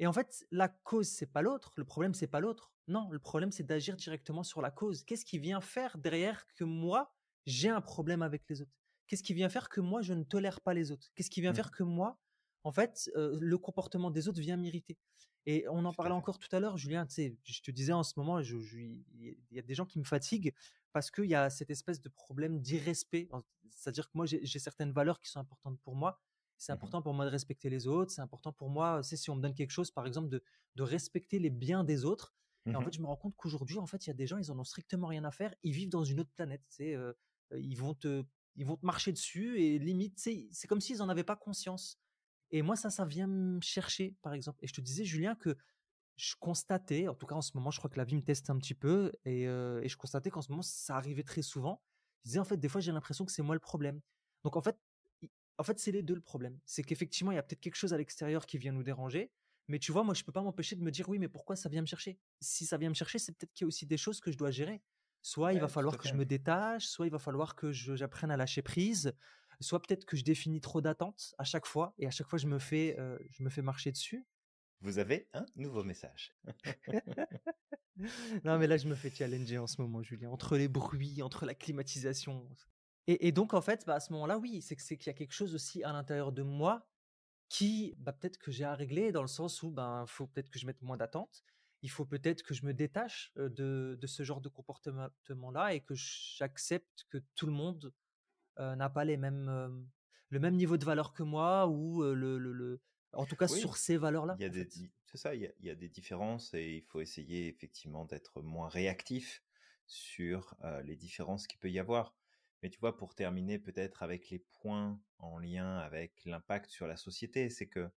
Et en fait, la cause, c'est pas l'autre. Le problème, c'est pas l'autre. Non, le problème, c'est d'agir directement sur la cause. Qu'est-ce qui vient faire derrière que moi, j'ai un problème avec les autres? Qu'est-ce qui vient faire que moi, je ne tolère pas les autres? Qu'est-ce qui vient Mmh. faire que moi, en fait, le comportement des autres vient m'irriter? Et on en Tout à parlait fait. encore tout à l'heure, Julien, tu sais, je te disais en ce moment, il y a des gens qui me fatiguent parce qu'il y a cette espèce de problème d'irrespect. C'est-à-dire que moi, j'ai certaines valeurs qui sont importantes pour moi. C'est Mmh. important pour moi de respecter les autres. C'est important pour moi, tu sais, si on me donne quelque chose, par exemple, de respecter les biens des autres. Et en Mmh. fait, je me rends compte qu'aujourd'hui, en fait, il y a des gens, ils en ont strictement rien à faire. Ils vivent dans une autre planète. Ils vont te, ils vont te marcher dessus et limite, tu sais, c'est comme s'ils n'en avaient pas conscience. Et moi, ça vient me chercher, par exemple. Et je te disais, Julien, que je constatais, en tout cas en ce moment, je crois que la vie me teste un petit peu, et je constatais qu'en ce moment, ça arrivait très souvent. Je disais, en fait, des fois, j'ai l'impression que c'est moi le problème. Donc, en fait, c'est les deux le problème. C'est qu'effectivement, il y a peut-être quelque chose à l'extérieur qui vient nous déranger, mais tu vois, moi, je peux pas m'empêcher de me dire, oui, mais pourquoi ça vient me chercher? Si ça vient me chercher, c'est peut-être qu'il y a aussi des choses que je dois gérer. Soit il va Ouais, tout falloir à que je fait. me détache, soit il va falloir que j'apprenne à lâcher prise, soit peut-être que je définis trop d'attentes à chaque fois, et à chaque fois, je me fais marcher dessus. Vous avez un nouveau message. Non, mais là, je me fais challenger en ce moment, Julien, entre les bruits, entre la climatisation. Et donc, en fait, bah, à ce moment-là, oui, c'est qu'il y a quelque chose aussi à l'intérieur de moi qui, bah, peut-être que j'ai à régler dans le sens où, ben, faut peut-être que je mette moins d'attentes. Il faut peut-être que je me détache de ce genre de comportement-là et que j'accepte que tout le monde n'a pas le même niveau de valeur que moi ou en tout cas Oui, sur ces il valeurs-là, y a en fait. c'est ça, il y a des différences et il faut essayer effectivement d'être moins réactif sur les différences qu'il peut y avoir. Mais tu vois, pour terminer peut-être avec les points en lien avec l'impact sur la société, c'est que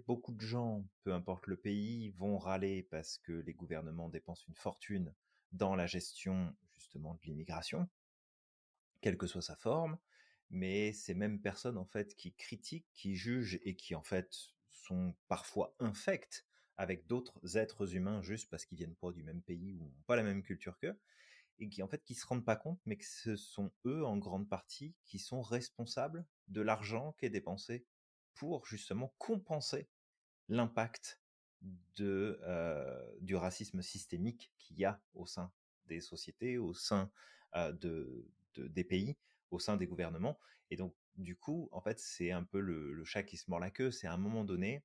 beaucoup de gens, peu importe le pays, vont râler parce que les gouvernements dépensent une fortune dans la gestion justement de l'immigration, quelle que soit sa forme, mais ces mêmes personnes en fait qui critiquent, qui jugent et qui en fait sont parfois infectes avec d'autres êtres humains juste parce qu'ils viennent pas du même pays ou n'ont pas la même culture qu'eux, et qui en fait qui se rendent pas compte, mais que ce sont eux en grande partie qui sont responsables de l'argent qui est dépensé pour justement compenser l'impact du racisme systémique qu'il y a au sein des sociétés, au sein des pays, au sein des gouvernements. Et donc, du coup, en fait, c'est un peu le chat qui se mord la queue. C'est à un moment donné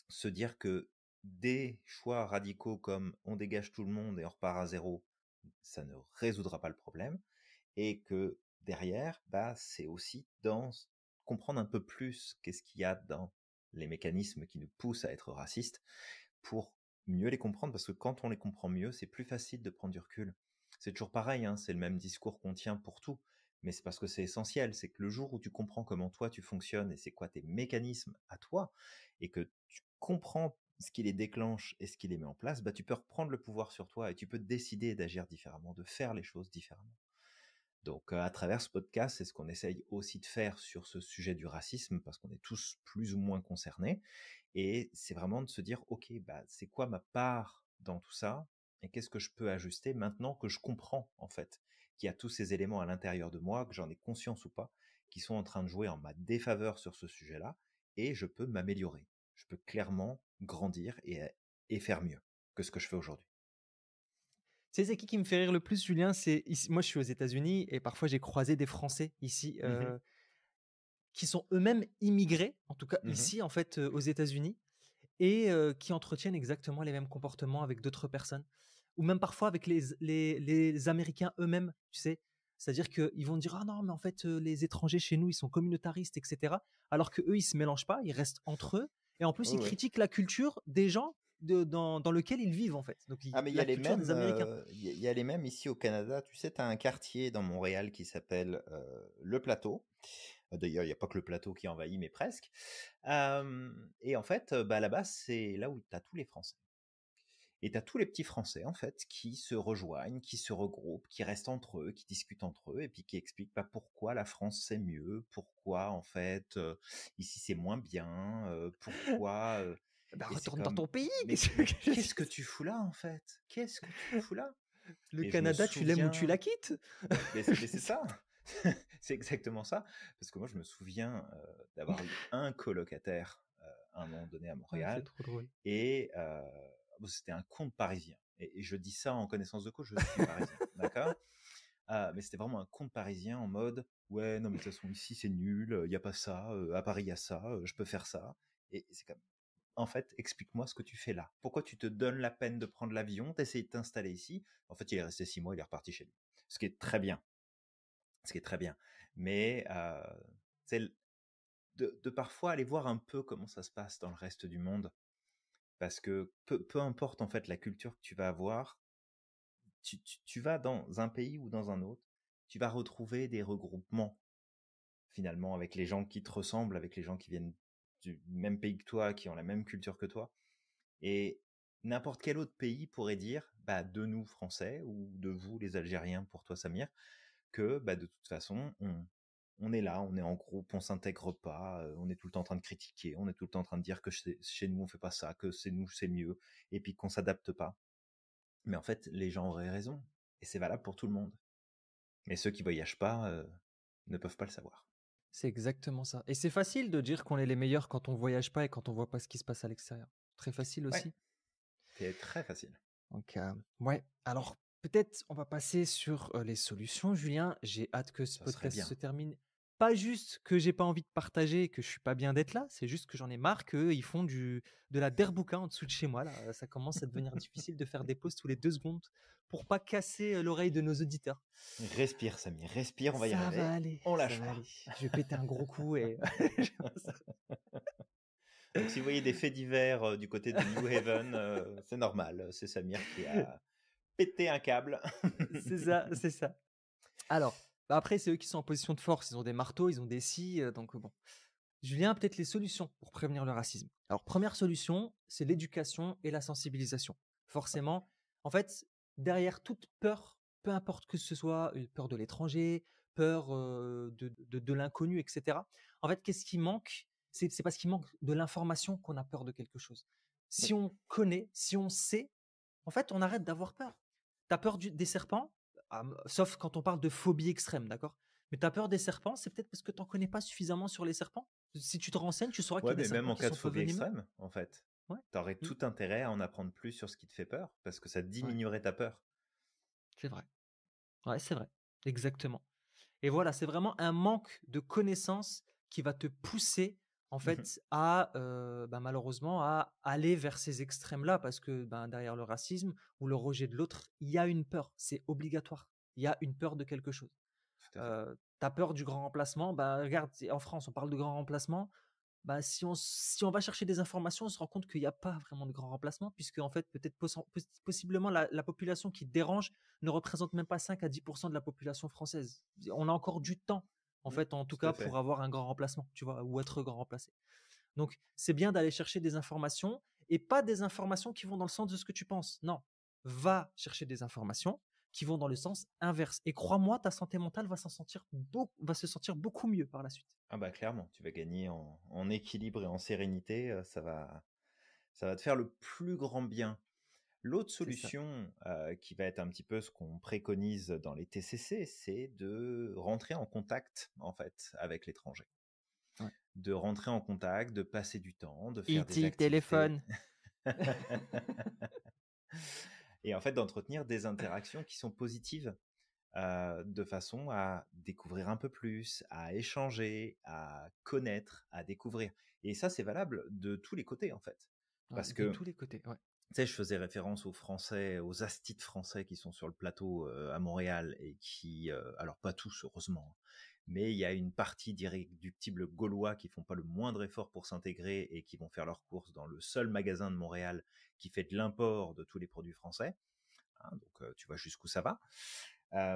se dire que des choix radicaux comme on dégage tout le monde et on repart à zéro, ça ne résoudra pas le problème. Et que derrière, bah, c'est aussi comprendre un peu plus qu'est-ce qu'il y a dans les mécanismes qui nous poussent à être racistes pour mieux les comprendre, parce que quand on les comprend mieux, c'est plus facile de prendre du recul. C'est toujours pareil, hein, c'est le même discours qu'on tient pour tout, mais c'est parce que c'est essentiel, c'est que le jour où tu comprends comment toi tu fonctionnes et c'est quoi tes mécanismes à toi, et que tu comprends ce qui les déclenche et ce qui les met en place, bah, tu peux reprendre le pouvoir sur toi et tu peux décider d'agir différemment, de faire les choses différemment. Donc, à travers ce podcast, c'est ce qu'on essaye aussi de faire sur ce sujet du racisme, parce qu'on est tous plus ou moins concernés. Et c'est vraiment de se dire, ok, bah, c'est quoi ma part dans tout ça, et qu'est-ce que je peux ajuster maintenant que je comprends en fait qu'il y a tous ces éléments à l'intérieur de moi, que j'en ai conscience ou pas, qui sont en train de jouer en ma défaveur sur ce sujet-là, et je peux m'améliorer. Je peux clairement grandir et faire mieux que ce que je fais aujourd'hui. Tu sais, c'est qui me fait rire le plus, Julien? C'est ici, moi, je suis aux États-Unis et parfois j'ai croisé des Français ici Mhm, qui sont eux-mêmes immigrés, en tout cas mhm. ici, en fait, aux États-Unis, et qui entretiennent exactement les mêmes comportements avec d'autres personnes, ou même parfois avec les Américains eux-mêmes, tu sais. C'est-à-dire qu'ils vont dire, ah non, mais en fait, les étrangers chez nous, ils sont communautaristes, etc. Alors que eux, ils se mélangent pas, ils restent entre eux, et en plus, Oui, ils oui. critiquent la culture des gens dans lequel ils vivent, en fait. Donc, Ah, mais il y a la les culture mêmes, des Américains. il y a les mêmes ici au Canada. Tu sais, tu as un quartier dans Montréal qui s'appelle Le Plateau. D'ailleurs, il n'y a pas que le plateau qui envahit, mais presque. Et en fait, bah, là-bas, c'est là où tu as tous les Français. Et tu as tous les petits Français, en fait, qui se rejoignent, qui se regroupent, qui restent entre eux, qui discutent entre eux, et puis qui expliquent bah, pourquoi la France c'est mieux, pourquoi, en fait, ici c'est moins bien, pourquoi. Bah, Et c'est retourne dans comme, ton pays. mais qu'est-ce que tu fous là, en fait? Qu'est-ce que tu fous là? Le Et je me Canada, tu l'aimes ou tu souviens, la quittes. mais c'est ça, c'est exactement ça. Parce que moi, je me souviens d'avoir eu un colocataire à un moment donné à Ah, c'est Montréal. trop drôle. Et c'était un conte parisien. Et je dis ça en connaissance de cause, je suis parisien, d'accord. Mais c'était vraiment un conte parisien en mode ouais, non, mais de toute façon, ici c'est nul, il n'y a pas ça, à Paris il y a ça, je peux faire ça. Et c'est comme, en fait, explique-moi ce que tu fais là. Pourquoi tu te donnes la peine de prendre l'avion, d'essayer de t'installer ici? En fait, il est resté 6 mois, il est reparti chez lui. Ce qui est très bien. Ce qui est très bien. Mais c'est de parfois aller voir un peu comment ça se passe dans le reste du monde. Parce que peu importe en fait la culture que tu vas avoir, tu vas dans un pays ou dans un autre, tu vas retrouver des regroupements finalement avec les gens qui te ressemblent, avec les gens qui viennent du même pays que toi, qui ont la même culture que toi. Et n'importe quel autre pays pourrait dire, bah, de nous Français ou de vous les Algériens pour toi Samir, que bah, de toute façon on est là, on est en groupe, on s'intègre pas, on est tout le temps en train de critiquer, on est tout le temps en train de dire que chez nous on fait pas ça, que c'est nous c'est mieux, et puis qu'on s'adapte pas. Mais en fait, les gens auraient raison, et c'est valable pour tout le monde. Mais ceux qui voyagent pas ne peuvent pas le savoir. C'est exactement ça. Et c'est facile de dire qu'on est les meilleurs quand on voyage pas et quand on voit pas ce qui se passe à l'extérieur. Très facile Ouais, aussi. c'est très facile. Donc, ouais. Alors, peut-être on va passer sur les solutions, Julien. J'ai hâte que ce Ça serait podcast bien. se termine. Pas juste que j'ai pas envie de partager, que je suis pas bien d'être là, c'est juste que j'en ai marre qu'eux, ils font de la derbouka en dessous de chez moi. Là, ça commence à devenir difficile de faire des pauses tous les 2 secondes pour pas casser l'oreille de nos auditeurs. Respire, Samy, respire, on va y Ça va arriver. aller, On ça lâche va pas. aller. Je vais péter un gros coup et Donc, si vous voyez des faits divers du côté de New Haven, c'est normal. C'est Samir qui a pété un câble. c'est ça, c'est ça. Alors, bah après, c'est eux qui sont en position de force. Ils ont des marteaux, ils ont des scies, donc bon. Julien, peut-être les solutions pour prévenir le racisme. Alors, première solution, c'est l'éducation et la sensibilisation. Forcément, en fait, derrière toute peur, peu importe que ce soit une peur de l'étranger, peur de l'inconnu, etc. En fait, qu'est-ce qui manque? C'est parce qu'il manque de l'information qu'on a peur de quelque chose. Si Oui. on connaît, si on sait, en fait, on arrête d'avoir peur. Tu as peur des serpents, sauf quand on parle de phobie extrême, d'accord? Mais tu as peur des serpents, c'est peut-être parce que tu n'en connais pas suffisamment sur les serpents. Si tu te renseignes, tu sauras qu'il y Ouais, a des mais même serpents en qui cas de sont peu phobie venimeux. extrême, en fait, Ouais. t'aurais Mm. tout intérêt à en apprendre plus sur ce qui te fait peur, parce que ça Ouais, diminuerait ta peur. c'est vrai. Ouais, c'est vrai. Exactement. Et voilà, c'est vraiment un manque de connaissances qui va te pousser, en fait, à malheureusement, à aller vers ces extrêmes-là, parce que derrière le racisme ou le rejet de l'autre, il y a une peur. C'est obligatoire. Il y a une peur de quelque chose. Tout à fait. Tu as peur du grand remplacement. Bah, regarde, en France, on parle de grand remplacement. Bah, si on va chercher des informations, on se rend compte qu'il n'y a pas vraiment de grand remplacement, puisque en fait, peut-être possiblement la population qui dérange ne représente même pas 5 à 10% de la population française. On a encore du temps, en fait, en tout Tout à cas, pour fait. avoir un grand remplacement, tu vois, ou être grand remplacé. Donc, c'est bien d'aller chercher des informations et pas des informations qui vont dans le sens de ce que tu penses. Non, va chercher des informations qui vont dans le sens inverse. Et crois-moi, ta santé mentale va se sentir beaucoup mieux par la suite. Ah bah clairement, tu vas gagner en équilibre et en sérénité, ça va te faire le plus grand bien. L'autre C'est ça. solution qui va être un petit peu ce qu'on préconise dans les TCC, c'est de rentrer en contact en fait avec l'étranger, Ouais. de rentrer en contact, de passer du temps, de faire des E.T. activités téléphone. et en fait d'entretenir des interactions qui sont positives de façon à découvrir un peu plus, à échanger, à connaître, à découvrir. Et ça, c'est valable de tous les côtés, en fait. Ouais, Parce de que, tous les côtés. Ouais. tu sais, je faisais référence aux Français, aux astites français qui sont sur le plateau à Montréal et qui, alors pas tous, heureusement, mais il y a une partie d'irréductibles gaulois qui font pas le moindre effort pour s'intégrer et qui vont faire leurs courses dans le seul magasin de Montréal qui fait de l'import de tous les produits français. Hein, donc, tu vois jusqu'où ça va.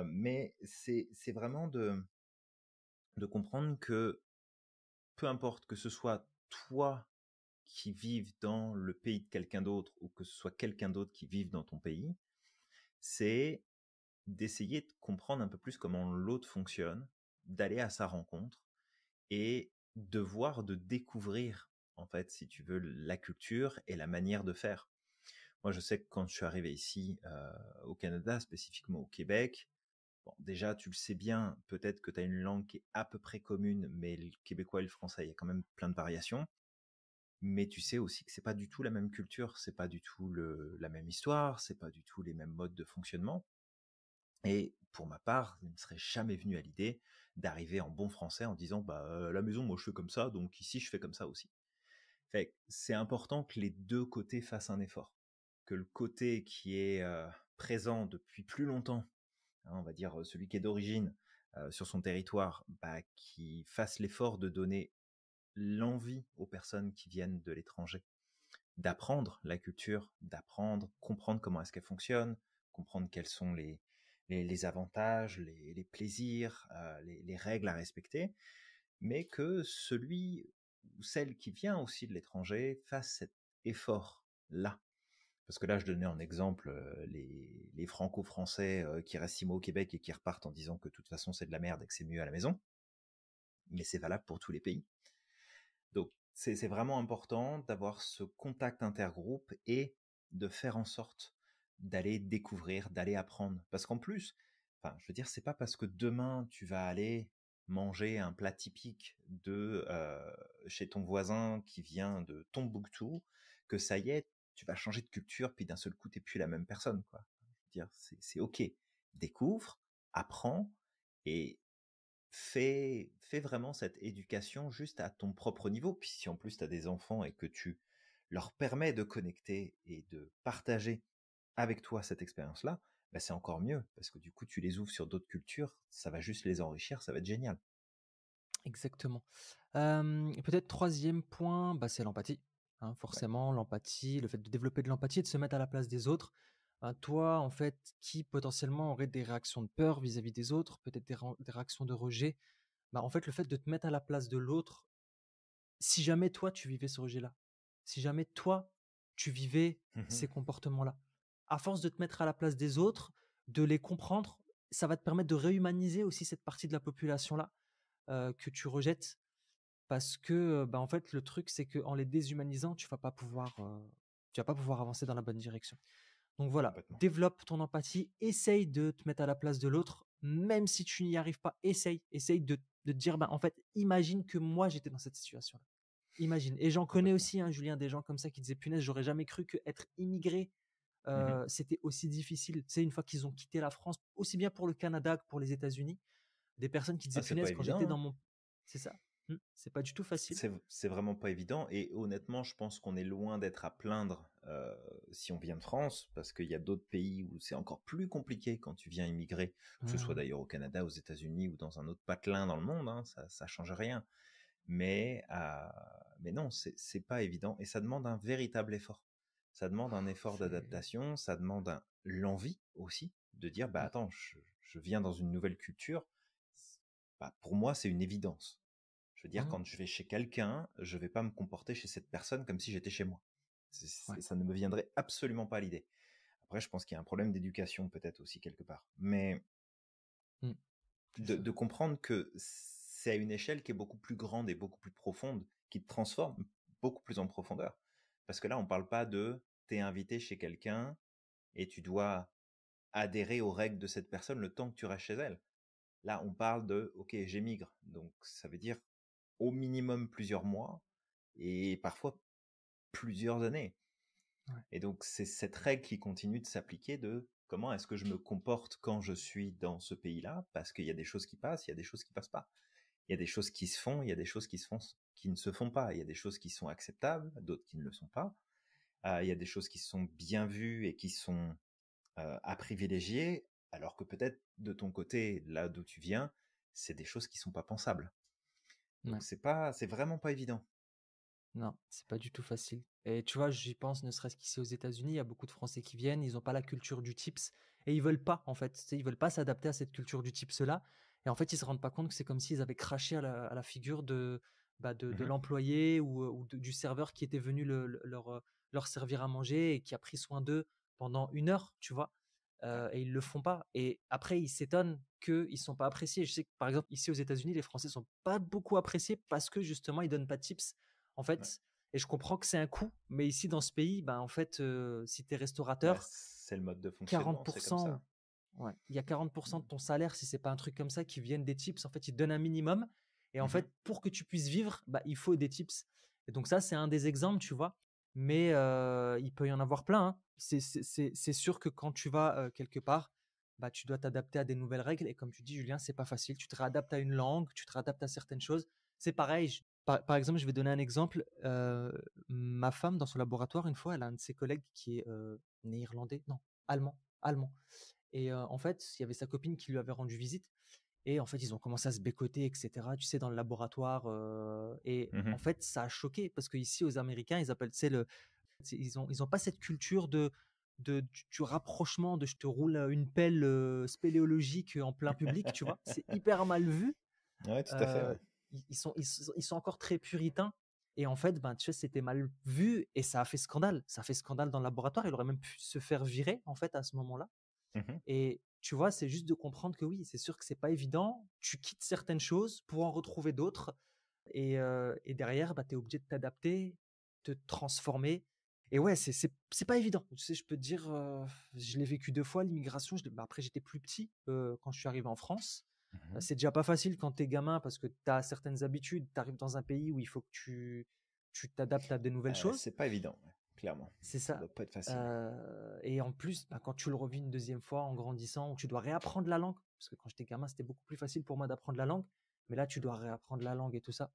Mais c'est vraiment de comprendre que peu importe que ce soit toi qui vives dans le pays de quelqu'un d'autre ou que ce soit quelqu'un d'autre qui vive dans ton pays, c'est d'essayer de comprendre un peu plus comment l'autre fonctionne, d'aller à sa rencontre et de découvrir, en fait, si tu veux, la culture et la manière de faire. Moi, je sais que quand je suis arrivé ici, au Canada, spécifiquement au Québec, bon, déjà, tu le sais bien, peut-être que tu as une langue qui est à peu près commune, mais le québécois et le français, il y a quand même plein de variations. mais tu sais aussi que c'est pas du tout la même culture, c'est pas du tout la même histoire, c'est pas du tout les mêmes modes de fonctionnement. Et pour ma part, il ne me serait jamais venu à l'idée d'arriver en bon français en disant bah à la maison moi je fais comme ça, donc ici je fais comme ça aussi. Fait que c'est important que les deux côtés fassent un effort, que le côté qui est présent depuis plus longtemps, hein, on va dire celui qui est d'origine sur son territoire, bah, qui fasse l'effort de donner l'envie aux personnes qui viennent de l'étranger d'apprendre la culture, d'apprendre, comprendre comment est-ce qu'elle fonctionne, comprendre quels sont les avantages, les plaisirs, les règles à respecter, mais que celui ou celle qui vient aussi de l'étranger fasse cet effort-là. Parce que là, je donnais en exemple les franco-français qui restent 6 mois au Québec et qui repartent en disant que de toute façon c'est de la merde et que c'est mieux à la maison, mais c'est valable pour tous les pays. Donc, c'est vraiment important d'avoir ce contact intergroupe et de faire en sorte d'aller découvrir, d'aller apprendre. Parce qu'en plus, enfin, je veux dire, c'est pas parce que demain tu vas aller manger un plat typique de chez ton voisin qui vient de Tombouctou que ça y est, tu vas changer de culture puis d'un seul coup t'es plus la même personne, quoi. Je veux dire, c'est ok. Découvre, apprends et fais vraiment cette éducation juste à ton propre niveau. Puis si en plus tu as des enfants et que tu leur permets de connecter et de partager avec toi cette expérience-là, bah c'est encore mieux parce que du coup tu les ouvres sur d'autres cultures, ça va juste les enrichir, ça va être génial. Exactement. Peut-être troisième point, bah, c'est l'empathie, hein, Ouais. forcément, l'empathie, le fait de développer de l'empathie et de se mettre à la place des autres. Toi, en fait, qui potentiellement aurait des réactions de peur vis-à-vis des autres, peut-être des réactions de rejet, bah, en fait, le fait de te mettre à la place de l'autre, si jamais toi, tu vivais ce rejet-là, si jamais toi, tu vivais Mhm. ces comportements-là, à force de te mettre à la place des autres, de les comprendre, ça va te permettre de réhumaniser aussi cette partie de la population-là que tu rejettes parce que, bah, en fait, le truc, c'est qu'en les déshumanisant, tu vas pas pouvoir avancer dans la bonne direction. Donc voilà, Complètement. développe ton empathie, essaye de te mettre à la place de l'autre, même si tu n'y arrives pas, essaye de te dire, bah, en fait, imagine que moi, j'étais dans cette situation-là. Imagine. Et j'en connais Complètement. aussi, hein, Julien, des gens comme ça qui disaient, punaise, j'aurais jamais cru qu'être immigré, Mhm. c'était aussi difficile. Tu sais, une fois qu'ils ont quitté la France, aussi bien pour le Canada que pour les États-Unis, des personnes qui disaient, Ah, c'est pas punaise, quand évident, j'étais dans hein. mon... C'est ça. C'est pas du tout facile. C'est vraiment pas évident et honnêtement, je pense qu'on est loin d'être à plaindre si on vient de France, parce qu'il y a d'autres pays où c'est encore plus compliqué quand tu viens immigrer, que ce soit Mmh. d'ailleurs au Canada, aux États-Unis ou dans un autre patelin dans le monde, hein, ça change rien. Mais non, c'est pas évident et ça demande un véritable effort. Ça demande un effort C'est d'adaptation, ça demande l'envie aussi de dire bah mmh, attends, je viens dans une nouvelle culture. Bah, pour moi, c'est une évidence. Je veux dire, mmh, quand je vais chez quelqu'un, je vais pas me comporter chez cette personne comme si j'étais chez moi. ouais, Ça ne me viendrait absolument pas à l'idée. Après, je pense qu'il y a un problème d'éducation peut-être aussi quelque part. Mais mmh, c'est ça. de comprendre que c'est à une échelle qui est beaucoup plus grande et beaucoup plus profonde, qui te transforme beaucoup plus en profondeur. Parce que là, on parle pas de t'es invité chez quelqu'un et tu dois adhérer aux règles de cette personne le temps que tu restes chez elle. Là, on parle de, ok, j'émigre. Donc, ça veut dire au minimum plusieurs mois et parfois plusieurs années. Ouais, Et donc, c'est cette règle qui continue de s'appliquer de comment est-ce que je me comporte quand je suis dans ce pays-là, parce qu'il y a des choses qui passent, il y a des choses qui passent pas. Il y a des choses qui se font, il y a des choses qui se font, qui ne se font pas. Il y a des choses qui sont acceptables, d'autres qui ne le sont pas. Il y a des choses qui sont bien vues et qui sont à privilégier, alors que peut-être de ton côté, là d'où tu viens, c'est des choses qui sont pas pensables. Donc ouais. c'est vraiment pas évident. Non, c'est pas du tout facile. Et tu vois, j'y pense, ne serait-ce qu'ici aux États-Unis, il y a beaucoup de Français qui viennent, ils ont pas la culture du tips et ils veulent pas, en fait. Tu sais, ils veulent pas s'adapter à cette culture du tips-là. Et en fait, ils se rendent pas compte que c'est comme s'ils avaient craché à la figure de Mhm. l'employé ou du serveur qui était venu leur servir à manger et qui a pris soin d'eux pendant 1 heure, tu vois. Ouais. Et ils le font pas. Et après, ils s'étonnent qu'ils sont pas appréciés. Je sais que, par exemple, ici aux États-Unis, les Français sont pas beaucoup appréciés parce que justement, ils donnent pas de tips en Ouais. fait. Et je comprends que c'est un coût, mais ici dans ce pays, ben, en fait, si tu es Bah, restaurateur, c'est le mode de fonctionnement, c'est comme 40%, ça. ouais, il y a 40% de Mhm. ton salaire, si c'est pas un truc comme ça, qui viennent des tips. En fait, ils te donnent un minimum. Et en Mhm. fait, pour que tu puisses vivre, bah, il faut des tips. Et donc ça, c'est un des exemples, tu vois? Mais il peut y en avoir plein, hein. C'est sûr que quand tu vas, quelque part, bah, tu dois t'adapter à des nouvelles règles et comme tu dis, Julien, c'est pas facile. Tu te réadaptes à une langue, tu te réadaptes à certaines choses. C'est pareil, par exemple, je vais donner un exemple, ma femme dans son laboratoire, une fois, elle a un de ses collègues qui est, néerlandais? Non, allemand et en fait, il y avait sa copine qui lui avait rendu visite et en fait, ils ont commencé à se bécoter, et cetera, tu sais, dans le laboratoire, et Mmh. en fait, ça a choqué parce qu'ici, aux Américains, ils appellent, tu sais, ils ont pas cette culture du rapprochement, de je te roule, une pelle, spéléologique, en plein public, tu vois? C'est hyper mal vu. Ouais, tout à fait, Heu, ouais. ils sont encore très puritains et en fait, ben, tu vois, c'était mal vu et ça a fait scandale. Ça a fait scandale dans le laboratoire. Il aurait même pu se faire virer, en fait, à ce moment-là. Mmh. Et tu vois, c'est juste de comprendre que oui, c'est sûr que c'est pas évident. Tu quittes certaines choses pour en retrouver d'autres et derrière, bah, tu es obligé de t'adapter, te transformer et ouais, c'est pas évident. Tu sais, je peux te dire, je l'ai vécu 2 fois l'immigration, après j'étais plus petit, quand je suis arrivé en France. Mmh. C'est déjà pas facile quand tu es gamin parce que tu as certaines habitudes, tu arrives dans un pays où il faut que tu t'adaptes à des nouvelles choses. C'est pas évident, ouais, clairement. C'est Ça ça. doit pas être facile. Et en plus, bah, quand tu le revis une deuxième fois en grandissant, où tu dois réapprendre la langue, parce que quand j'étais gamin, c'était beaucoup plus facile pour moi d'apprendre la langue, mais là, tu dois réapprendre la langue et tout ça.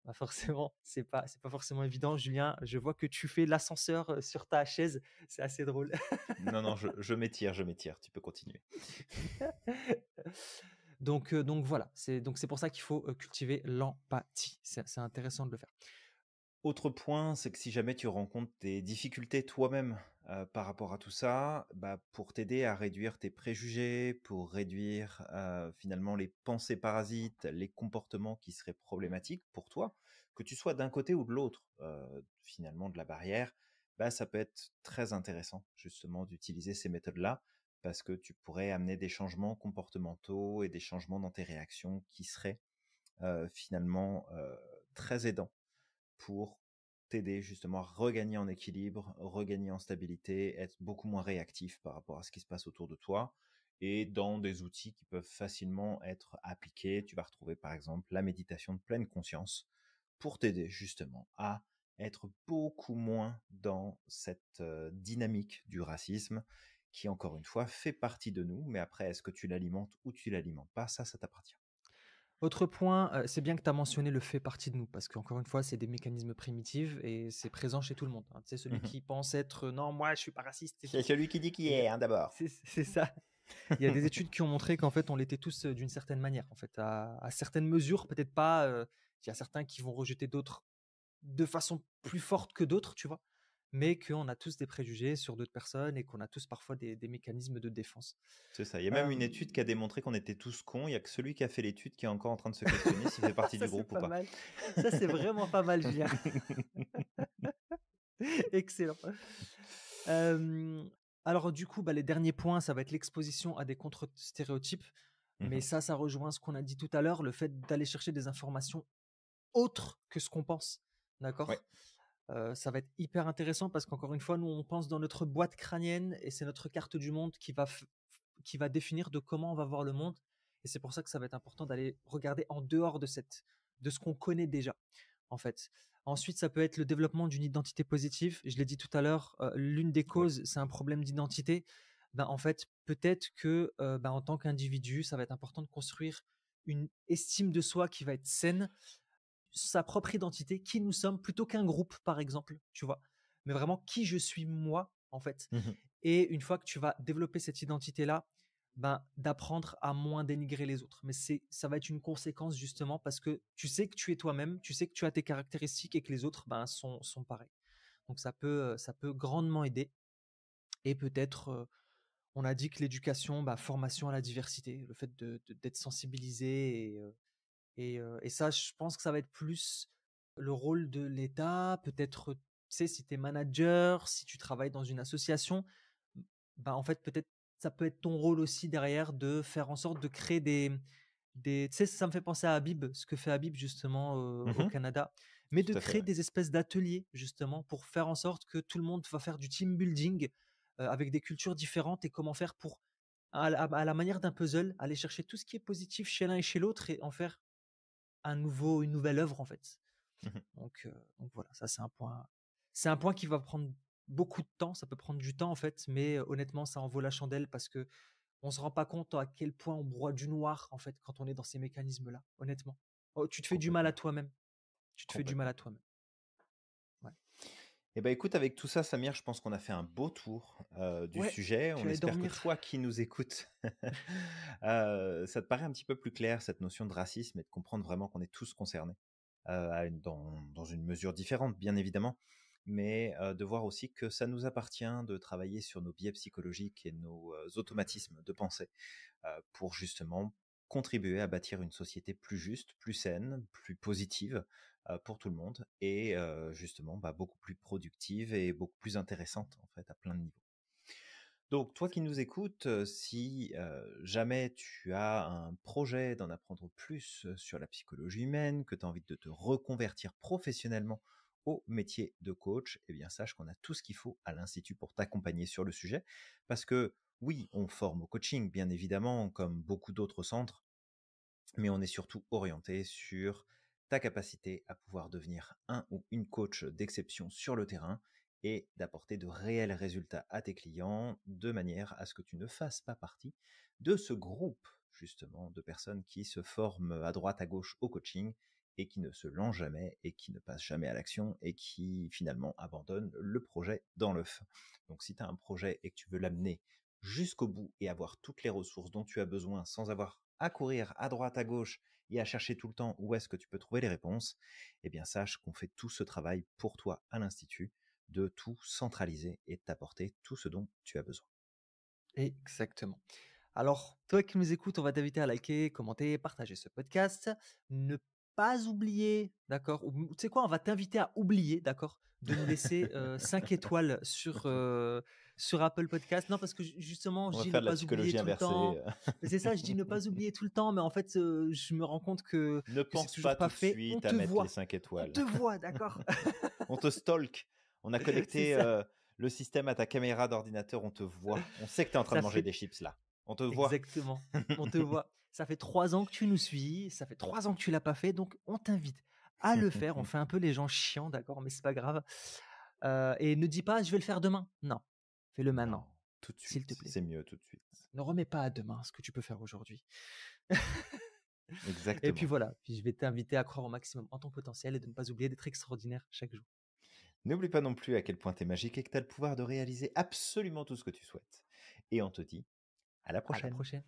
Bah, forcément, c'est pas forcément évident. Julien, je vois que tu fais l'ascenseur sur ta chaise, c'est assez drôle. Non, non, je m'étire, je m'étire. Tu peux continuer. Donc voilà, c'est pour ça qu'il faut cultiver l'empathie. C'est intéressant de le faire. Autre point, c'est que si jamais tu rencontres des difficultés toi-même, par rapport à tout ça, bah, pour t'aider à réduire tes préjugés, pour réduire, finalement les pensées parasites, les comportements qui seraient problématiques pour toi, que tu sois d'un côté ou de l'autre, finalement de la barrière, bah, ça peut être très intéressant justement d'utiliser ces méthodes-là, parce que tu pourrais amener des changements comportementaux et des changements dans tes réactions qui seraient, finalement, très aidants pour t'aider justement à regagner en équilibre, regagner en stabilité, être beaucoup moins réactif par rapport à ce qui se passe autour de toi et dans des outils qui peuvent facilement être appliqués. Tu vas retrouver par exemple la méditation de pleine conscience pour t'aider justement à être beaucoup moins dans cette dynamique du racisme qui encore une fois fait partie de nous, mais après est-ce que tu l'alimentes ou tu l'alimentes pas, ça t'appartient. Autre point, c'est bien que tu as mentionné le fait partie de nous, parce qu'encore une fois, c'est des mécanismes primitifs et c'est présent chez tout le monde, hein. Tu sais, celui qui pense être, non, moi, je suis pas raciste et C'est tout. celui qui dit qui Il y a- est, hein, d'abord. c'est ça. Il y a des études qui ont montré qu'en fait, on l'était tous d'une certaine manière. En fait, à certaines mesures, peut-être pas. Il y a certains qui vont rejeter d'autres de façon plus forte que d'autres, tu vois. Mais qu'on a tous des préjugés sur d'autres personnes et qu'on a tous parfois des mécanismes de défense. C'est ça. Il y a même Euh, une étude qui a démontré qu'on était tous cons. Il y a que celui qui a fait l'étude qui est encore en train de se questionner s'il fait partie ça, du c'est groupe ou pas pas. mal. Ça, c'est vraiment pas mal, Julien. Excellent. Euh, alors, du coup, bah, les derniers points, ça va être l'exposition à des contre-stéréotypes. Mais Mhm. ça rejoint ce qu'on a dit tout à l'heure, le fait d'aller chercher des informations autres que ce qu'on pense. Ouais, D'accord. Ça va être hyper intéressant parce qu'encore une fois, nous, on pense dans notre boîte crânienne et c'est notre carte du monde qui va définir de comment on va voir le monde. Et c'est pour ça que ça va être important d'aller regarder en dehors de ce qu'on connaît déjà, en fait. Ensuite, ça peut être le développement d'une identité positive. Je l'ai dit tout à l'heure, l'une des ouais. causes, c'est un problème d'identité. Ben, en fait, peut-être que ben, en tant qu'individu, ça va être important de construire une estime de soi qui va être saine, sa propre identité, qui nous sommes, plutôt qu'un groupe, par exemple, tu vois. Mais vraiment, qui je suis moi, en fait. Mhm. Et une fois que tu vas développer cette identité-là, ben, d'apprendre à moins dénigrer les autres. Mais ça va être une conséquence, justement, parce que tu sais que tu es toi-même, tu sais que tu as tes caractéristiques et que les autres ben, sont pareils. Donc, ça peut grandement aider. Et peut-être, on a dit que l'éducation, bah, formation à la diversité, le fait d'être sensibilisé et ça, je pense que ça va être plus le rôle de l'État, peut-être, tu sais, si tu es manager, si tu travailles dans une association, bah, en fait, peut-être, ça peut être ton rôle aussi derrière de faire en sorte de créer tu sais, ça me fait penser à Habib, ce que fait Habib justement au Mhm. Canada, mais de Tout à fait, créer ouais. des espèces d'ateliers justement pour faire en sorte que tout le monde va faire du team building avec des cultures différentes et comment faire pour, à la manière d'un puzzle, aller chercher tout ce qui est positif chez l'un et chez l'autre et en faire une nouvelle œuvre en fait. Mmh. Donc voilà, ça c'est un point qui va prendre beaucoup de temps, ça peut prendre du temps en fait, mais honnêtement, ça en vaut la chandelle parce que on se rend pas compte à quel point on broie du noir en fait quand on est dans ces mécanismes-là, honnêtement. Oh, tu te fais du mal à Complètement, toi-même. Tu te fais du mal complètement. à toi-même. Ouais. Eh ben, écoute, avec tout ça, Samir, je pense qu'on a fait un beau tour, du Ouais, sujet. je On vais aller espère que dormir. toi qui nous écoutes, ça te paraît un petit peu plus clair, cette notion de racisme et de comprendre vraiment qu'on est tous concernés, dans une mesure différente, bien évidemment, mais de voir aussi que ça nous appartient de travailler sur nos biais psychologiques et nos, automatismes de pensée, pour justement contribuer à bâtir une société plus juste, plus saine, plus positive, pour tout le monde et justement, bah, beaucoup plus productive et beaucoup plus intéressante, en fait, à plein de niveaux. Donc toi qui nous écoutes, si, jamais tu as un projet d'en apprendre plus, sur la psychologie humaine, que tu as envie de te reconvertir professionnellement au métier de coach, eh bien sache qu'on a tout ce qu'il faut à l'institut pour t'accompagner sur le sujet. Parce que oui, on forme au coaching, bien évidemment, comme beaucoup d'autres centres, mais on est surtout orienté sur ta capacité à pouvoir devenir un ou une coach d'exception sur le terrain et d'apporter de réels résultats à tes clients de manière à ce que tu ne fasses pas partie de ce groupe justement de personnes qui se forment à droite à gauche au coaching et qui ne se lancent jamais et qui ne passent jamais à l'action et qui finalement abandonnent le projet dans l'œuf. Donc si tu as un projet et que tu veux l'amener jusqu'au bout et avoir toutes les ressources dont tu as besoin sans avoir à courir à droite, à gauche et à chercher tout le temps où est-ce que tu peux trouver les réponses, eh bien sache qu'on fait tout ce travail pour toi à l'Institut, de tout centraliser et de t'apporter tout ce dont tu as besoin. Exactement. Alors, toi qui nous écoutes, on va t'inviter à liker, commenter, partager ce podcast. Ne pas oublier, d'accord? Ou tu sais quoi? On va t'inviter à oublier, d'accord? De nous laisser 5 étoiles sur Apple Podcast. Non, parce que justement, On je va dis ne faire de la pas oublier psychologie tout le inversée. temps. Mais c'est ça, je dis ne pas oublier tout le temps, mais en fait, je me rends compte Ne que c'est pense pas toujours pas tout de fait. On suite à te mettre les voit. 5 On étoiles. te voit, d'accord? On te stalk. On a C'est connecté ça. le système à ta caméra d'ordinateur, on te voit. On sait que tu es en train de Ça manger fait des chips là. On te voit. exactement. On te voit. Ça fait 3 ans que tu nous suis, ça fait 3 ans que tu l'as pas fait, donc on t'invite à le faire. On fait un peu les gens chiants, d'accord, mais c'est pas grave. Et ne dis pas: «Je vais le faire demain». Non, fais-le Non, maintenant, tout de s'il te suite. plaît. C'est mieux tout de suite. Ne remets pas à demain ce que tu peux faire aujourd'hui. Et puis Exactement. voilà, puis je vais t'inviter à croire au maximum en ton potentiel et de ne pas oublier d'être extraordinaire chaque jour. N'oublie pas non plus à quel point tu es magique et que tu as le pouvoir de réaliser absolument tout ce que tu souhaites. Et on te dit à la À la prochaine. prochaine.